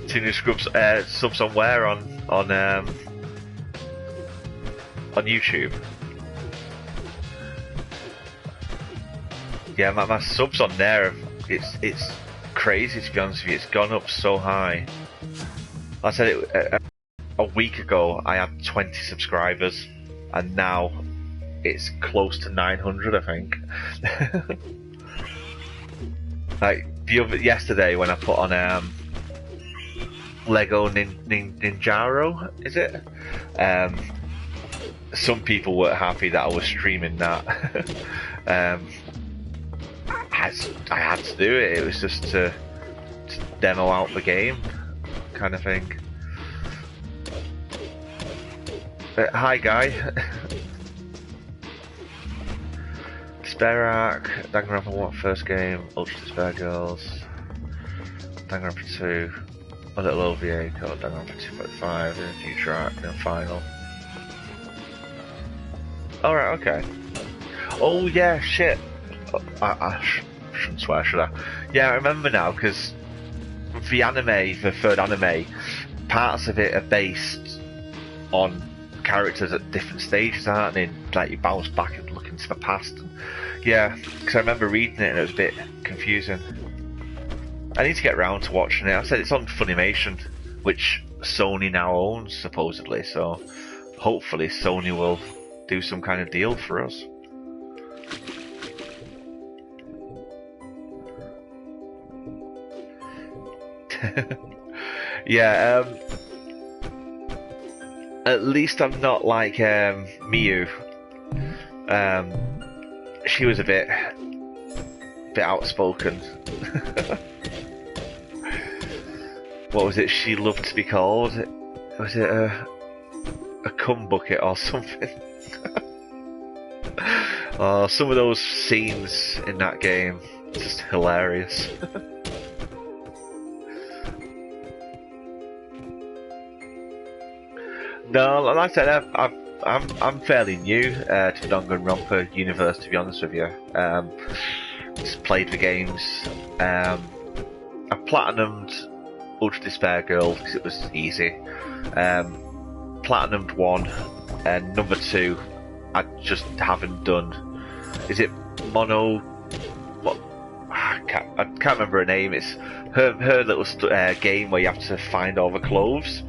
Two new subs on where? On YouTube. Yeah, my subs on there, it's crazy, to be honest with you. It's gone up so high. I said it a week ago. I had 20 subscribers, and now it's close to 900, I think. Like yesterday when I put on Lego Ninjaro, is it? Some people weren't happy that I was streaming that. I had to do it. It was just to demo out the game, kind of thing. Hi, guy. Despair Arc, Danganronpa 1 first game, Ultra Despair Girls, Danganronpa 2, a little OVA called Danganronpa 2.5, then Future Arc, then Final. Alright, okay. Oh yeah, shit. I shouldn't swear, should I? Yeah, I remember now, because the anime, the third anime, parts of it are based on characters at different stages, aren't they? Like you bounce back and look into the past. And, yeah, because I remember reading it and it was a bit confusing. I need to get round to watching it. I said it's on Funimation, which Sony now owns, supposedly, so hopefully Sony will do some kind of deal for us. Yeah, at least I'm not like Miyu. She was a bit outspoken. What was it she loved to be called? Was it a cum bucket or something? Oh, some of those scenes in that game, just hilarious. No, like I said, I'm fairly new to the Danganronpa universe, to be honest with you. Just played the games. I platinumed Ultra Despair Girl because it was easy. Platinumed 1, and number 2 I just haven't done. Is it Mono? What? I can't remember her name. It's her little game where you have to find all the clothes.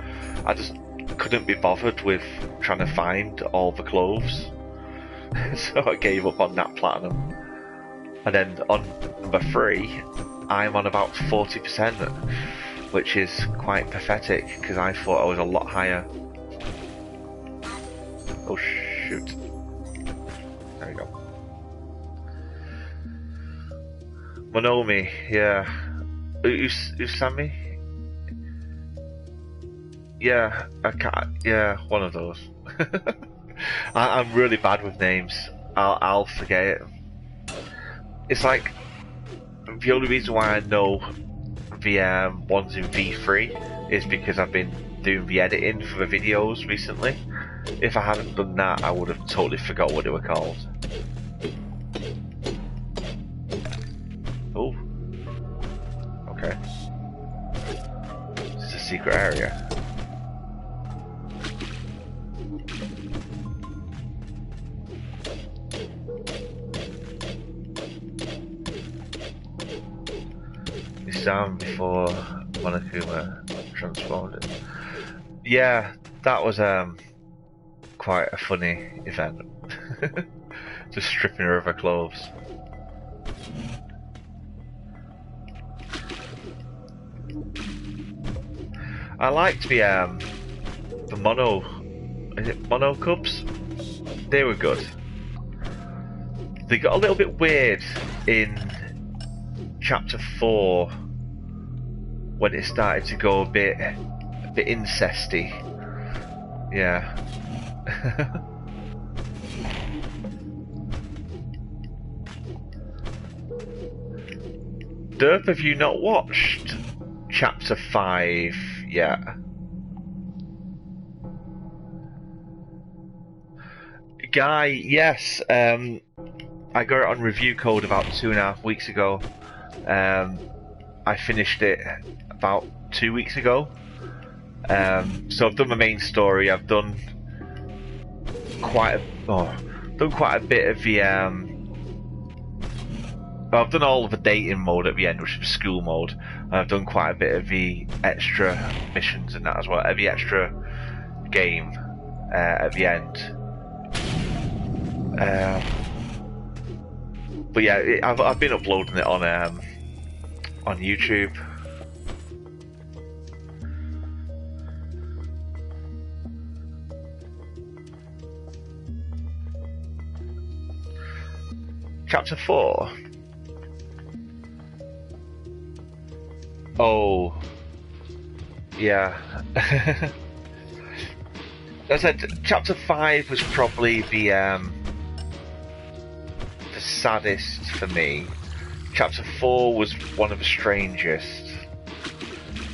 I just couldn't be bothered with trying to find all the clothes, so I gave up on that platinum. And then on number 3, I'm on about 40%, which is quite pathetic because I thought I was a lot higher. Oh shoot! There we go. Monomi, yeah. Usami? Yeah, I can't. Yeah, one of those. I'm really bad with names. I'll forget it. It's like the only reason why I know the ones in V3 is because I've been doing the editing for the videos recently. If I hadn't done that, I would have totally forgot what they were called. Oh. Okay. secret area. It's down before Monokuma transformed it. Yeah, that was quite a funny event. Just stripping her of her clothes. I liked the mono, is it mono cubs? They were good. They got a little bit weird in chapter 4 when it started to go a bit incesty. Yeah. Derp, have you not watched chapter 5 yet? Guy, yes. I got it on review code about 2.5 weeks ago. I finished it about 2 weeks ago. So I've done my main story. I've done quite a bit of the. I've done all of the dating mode at the end, which is school mode. And I've done quite a bit of the extra missions and that as well. The extra game at the end. But yeah, I've been uploading it on YouTube. Chapter 4. Oh, yeah. As I said, chapter 5 was probably the saddest for me. Chapter 4 was one of the strangest.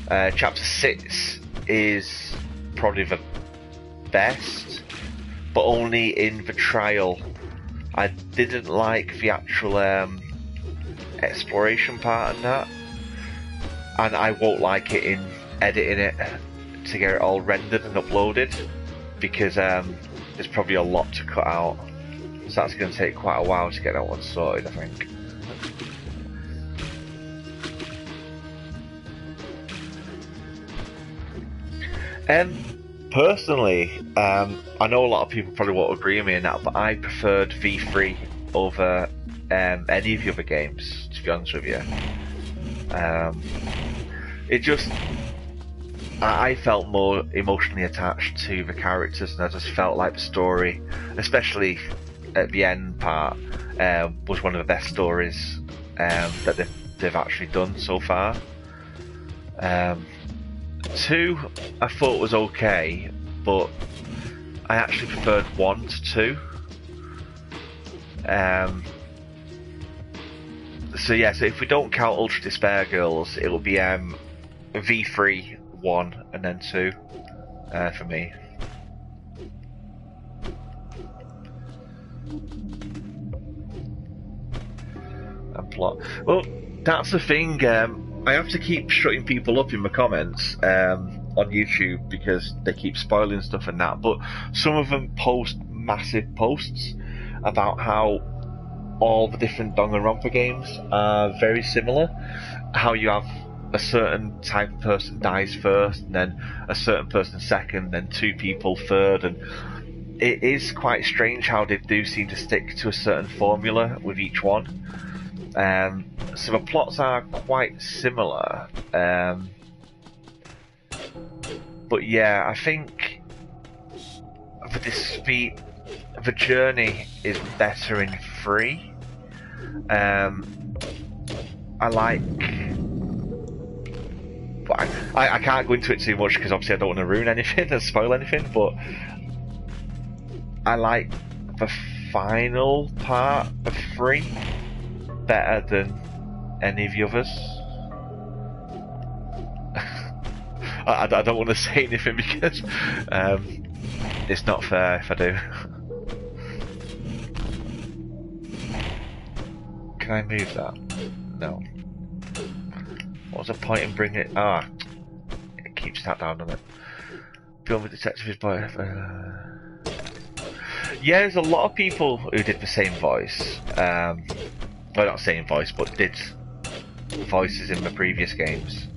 Chapter 6 is probably the best, but only in the trial. I didn't like the actual exploration part and that, and I won't like it in editing it to get it all rendered and uploaded, because there's probably a lot to cut out. So that's going to take quite a while to get that one sorted, I think. Personally, I know a lot of people probably won't agree with me in that, but I preferred V3 over any of the other games, to be honest with you. It just... I felt more emotionally attached to the characters, and I just felt like the story, especially at the end part, was one of the best stories that they've actually done so far. 2 I thought was okay, but I actually preferred 1 to 2. So yeah, so if we don't count Ultra Despair Girls, it will be V3, 1, and then 2 for me. And plot. Well, that's the thing. I have to keep shutting people up in my comments on YouTube because they keep spoiling stuff and that. But some of them post massive posts about how all the different Danganronpa games are very similar. How you have a certain type of person dies first, and then a certain person second, then 2 people third, and it is quite strange how they do seem to stick to a certain formula with each one. So the plots are quite similar, but yeah, I think the journey is better in 3. I like, but I can't go into it too much because obviously I don't want to ruin anything and spoil anything, but I like the final part of 3 better than any of the others. I don't want to say anything because it's not fair if I do. Can I move that? No. What's the point in bringing it? It keeps that down on it. Film with detective is boy. Yeah, there's a lot of people who did the same voice. Well, not same voice, but did voices in the previous games.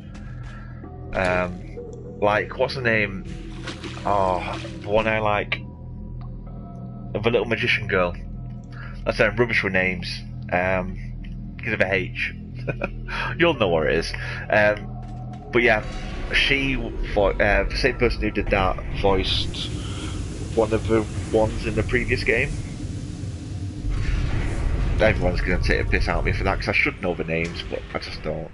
Like, what's the name? Oh, the one I like. The little magician girl. I said I'm rubbish with names. Because of a H. You'll know what it is. But yeah, she, the same person who did that, voiced one of the ones in the previous game. Everyone's going to take a piss out of me for that, because I should know the names, but I just don't.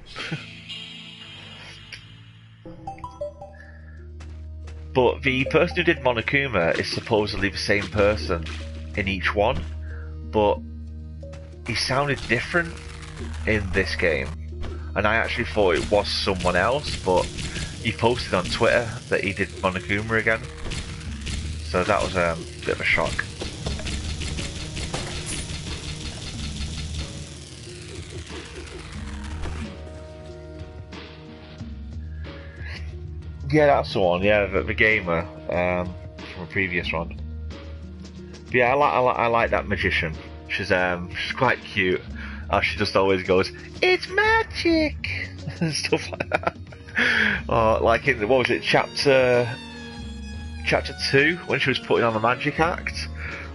But the person who did Monokuma is supposedly the same person in each one, but he sounded different in this game. And I actually thought it was someone else, but he posted on Twitter that he did Monokuma again. So that was a bit of a shock. Yeah, that's the one. Yeah, the gamer from a previous one. But yeah, I like that magician. She's quite cute. She just always goes, "It's magic," and stuff like that. Like in what was it, chapter 2, when she was putting on the magic act.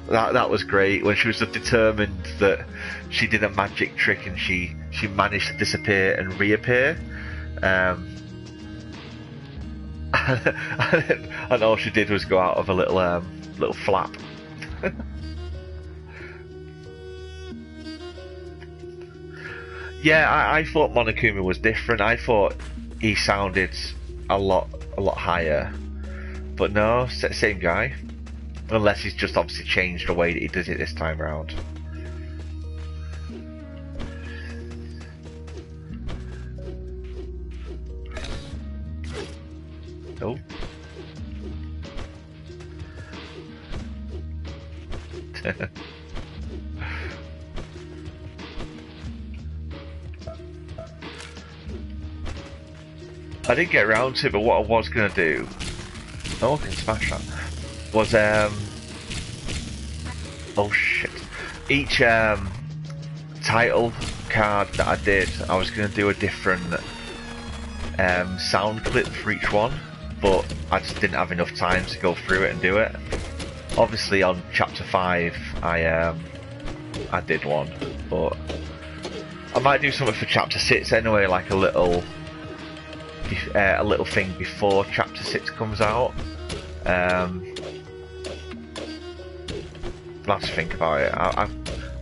That was great, when she was just determined that she did a magic trick and she managed to disappear and reappear. And all she did was go out of a little flap. Yeah, I thought Monokuma was different. I thought he sounded a lot higher, but no, same guy. Unless he's just obviously changed the way that he does it this time around. Oh. I didn't get around to it, but what I was going to do... Oh, I can smash that. Was, oh shit. Each, title card that I did, I was going to do a different, sound clip for each one, but I just didn't have enough time to go through it and do it. Obviously on Chapter 5, I did one, but I might do something for Chapter 6 anyway, like a little thing before Chapter 6 comes out. I'll have to think about it.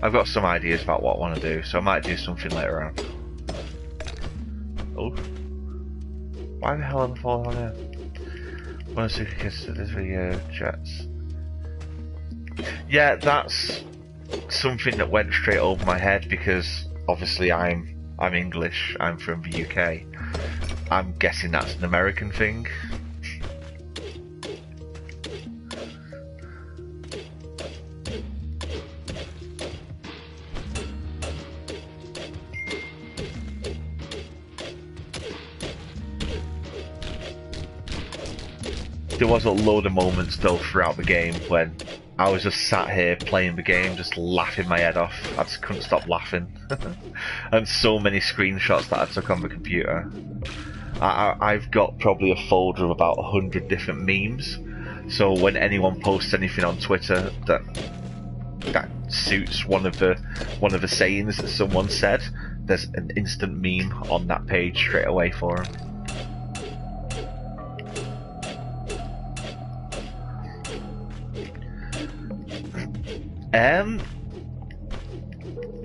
I've got some ideas about what I want to do, so I might do something later on. Oh, why the hell am I falling on here? One of the kids to this video, chats. Yeah, that's something that went straight over my head because obviously I'm English. I'm from the UK. I'm guessing that's an American thing. There was a load of moments though throughout the game when I was just sat here playing the game, just laughing my head off. I just couldn't stop laughing. And so many screenshots that I took on the computer. I've got probably a folder of about 100 different memes. So when anyone posts anything on Twitter that suits one of the sayings that someone said, there's an instant meme on that page straight away for them.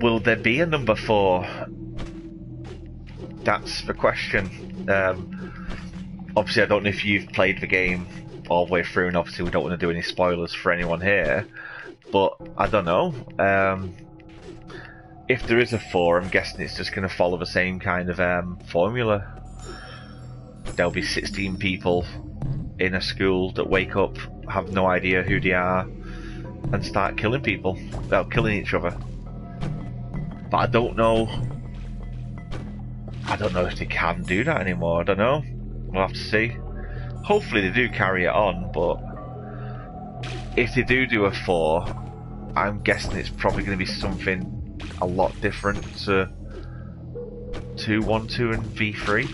Will there be a number 4? That's the question. Obviously I don't know if you've played the game all the way through, and obviously we don't want to do any spoilers for anyone here, but I don't know. If there is a 4, I'm guessing it's just going to follow the same kind of formula. There'll be 16 people in a school that wake up, have no idea who they are, and start killing people. Well, killing each other. But I don't know if they can do that anymore. I don't know. We'll have to see. hopefully they do carry it on, but if they do a 4, I'm guessing it's probably going to be something a lot different to 2.1.2 and V3.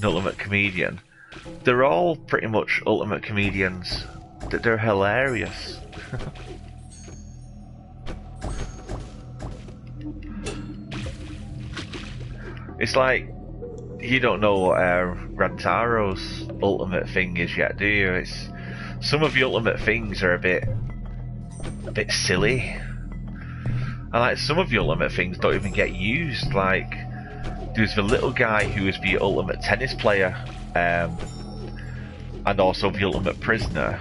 Ultimate Comedian. They're all pretty much Ultimate Comedians. They're hilarious. It's like, you don't know what Rantaro's ultimate thing is yet, do you? It's some of the ultimate things are a bit silly, and like some of the ultimate things don't even get used. Like there's the little guy who was the ultimate tennis player, and also the ultimate prisoner,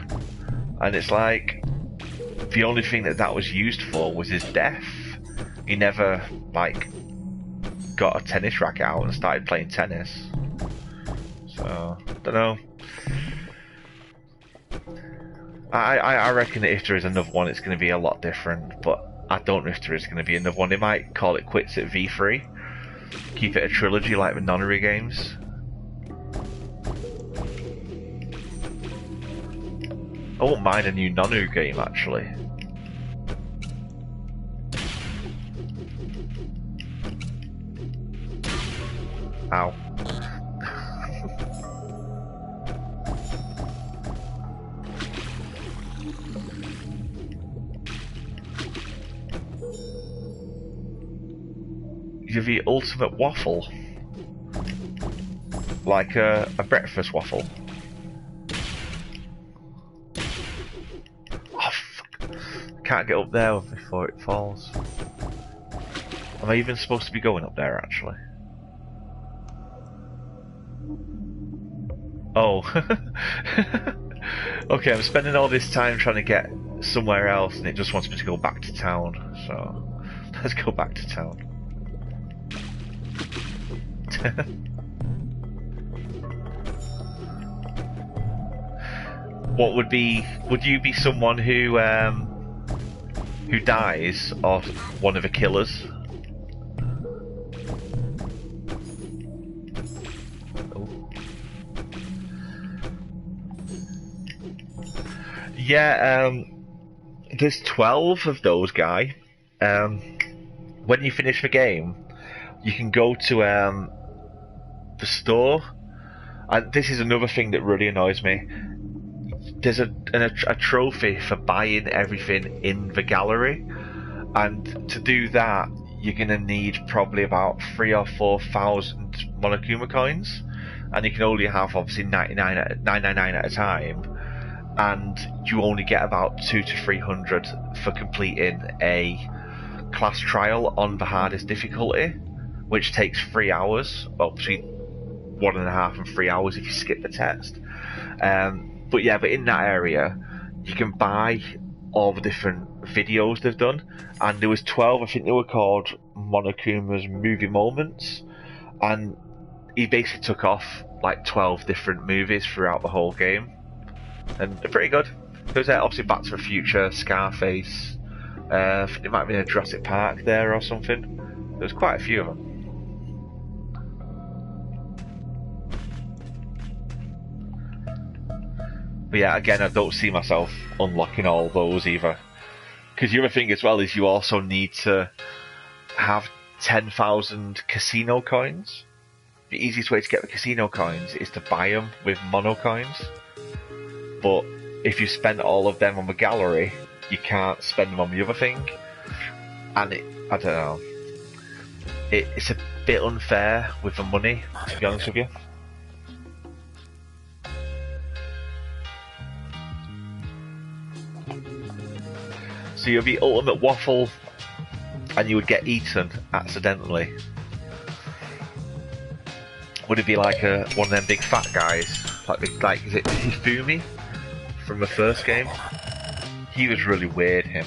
and it's like the only thing that was used for was his death. He never like got a tennis racket out and started playing tennis. So I don't know. I reckon that if there is another one, it's going to be a lot different. But I don't know if there is going to be another one. They might call it quits at V3. Keep it a trilogy like the Nonary games. I wouldn't mind a new Nonu game actually. Ow. You're the ultimate waffle. Like a breakfast waffle. Oh fuck. Can't get up there before it falls. Am I even supposed to be going up there actually? Oh. Okay, I'm spending all this time trying to get somewhere else and it just wants me to go back to town, so let's go back to town. Would you be someone who dies or one of the killers? Yeah, there's 12 of those, Guy. When you finish the game, you can go to the store. And this is another thing that really annoys me. There's a trophy for buying everything in the gallery, and to do that, you're gonna need probably about 3,000 or 4,000 Monokuma coins, and you can only have obviously 999 at a time. And you only get about 200 to 300 for completing a class trial on the hardest difficulty, which takes 3 hours, well, between 1.5 and 3 hours if you skip the test. But in that area, you can buy all the different videos they've done, and there was 12, I think they were called Monokuma's Movie Moments, and he basically took off like 12 different movies throughout the whole game. And they're pretty good. There's obviously Back to the Future, Scarface, I think there might have been a Jurassic Park there or something. There's quite a few of them. But yeah, again, I don't see myself unlocking all those either. Because the other thing as well is you also need to have 10,000 casino coins. The easiest way to get the casino coins is to buy them with mono coins. But if you spend all of them on the gallery, you can't spend them on the other thing. And I don't know. It's a bit unfair with the money, to be honest with you. So you'll be ultimate waffle, and you would get eaten accidentally. Would it be like one of them big fat guys? Like is it Hifumi from the first game? He was really weird, him.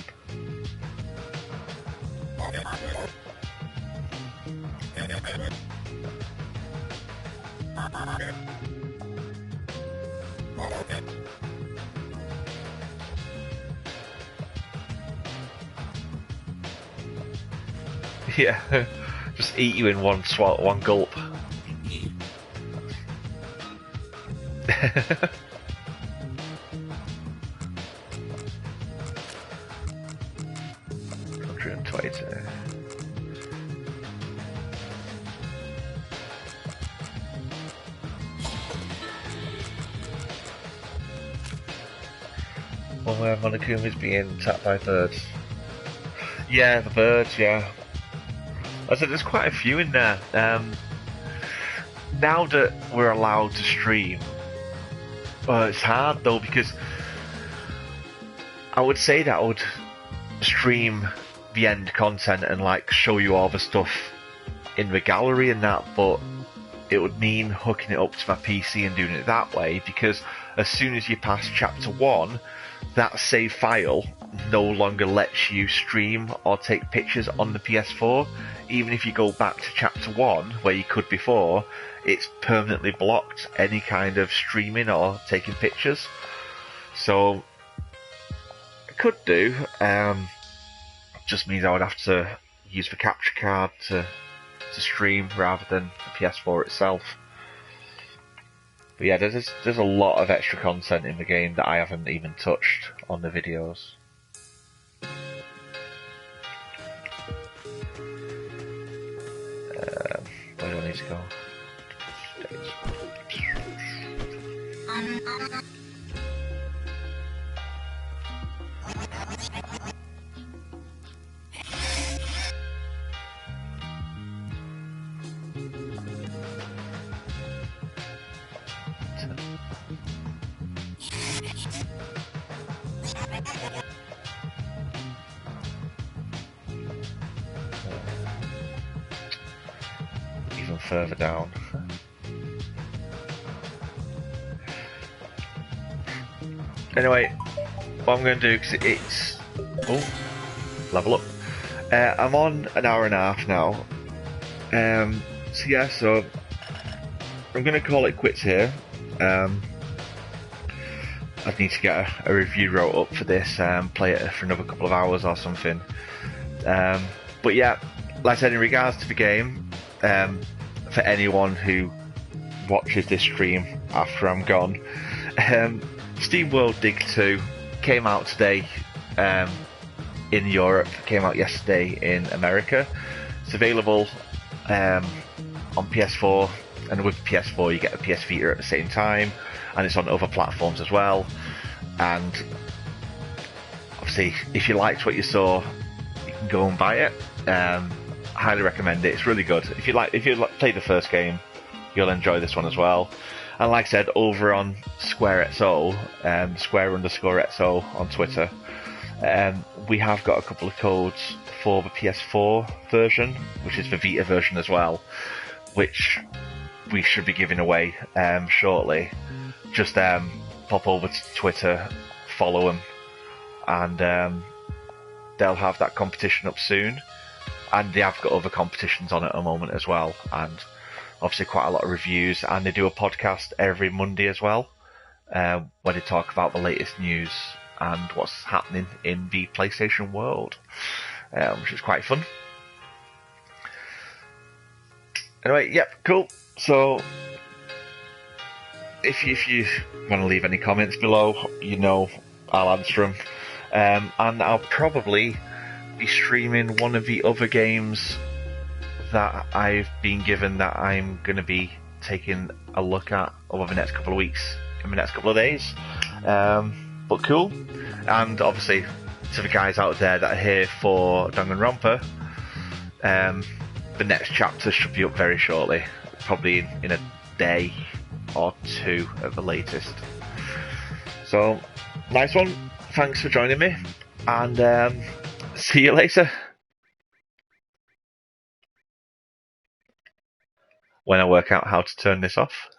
Yeah, just eat you in one swallow, one gulp. $120. One where Monokuma is being attacked by birds. Yeah, the birds, yeah. I said there's quite a few in there. Now that we're allowed to stream, it's hard though, because I would say that I would stream the end content and like show you all the stuff in the gallery and that, but it would mean hooking it up to my PC and doing it that way, because as soon as you pass chapter 1, that save file no longer lets you stream or take pictures on the PS4. Even if you go back to chapter 1, where you could before, it's permanently blocked any kind of streaming or taking pictures. So, I could do, just means I would have to use the capture card to stream rather than the PS4 itself. But yeah, there's a lot of extra content in the game that I haven't even touched on the videos. Where do I need to go? Even further down. Anyway, what I'm going to do, because it's... Oh, level up. I'm on an hour and a half now. So yeah, so I'm going to call it quits here. I need to get a review wrote up for this, play it for another couple of hours or something. But yeah, like I said, in regards to the game, for anyone who watches this stream after I'm gone, SteamWorld Dig 2 came out today in Europe, came out yesterday in America. It's available on PS4, and with PS4 you get a PS Vita at the same time, and it's on other platforms as well. And obviously, if you liked what you saw, you can go and buy it. Highly recommend it. It's really good. If you played the first game, you'll enjoy this one as well. And like I said, over on SquareXO, Square_XO on Twitter, we have got a couple of codes for the PS4 version, which is the Vita version as well, which we should be giving away shortly. Just pop over to Twitter, follow them, and they'll have that competition up soon. And they have got other competitions on at the moment as well, and obviously quite a lot of reviews. And they do a podcast every Monday as well, where they talk about the latest news and what's happening in the PlayStation world, which is quite fun. Anyway, yep, cool. So, if you want to leave any comments below, you know I'll answer them. And I'll probably be streaming one of the other games that I've been given that I'm going to be taking a look at over the next couple of weeks, in the next couple of days. But cool. And obviously, to the guys out there that are here for Danganronpa, the next chapter should be up very shortly, probably in a day or two at the latest. So, nice one. Thanks for joining me, and see you later. When I work out how to turn this off.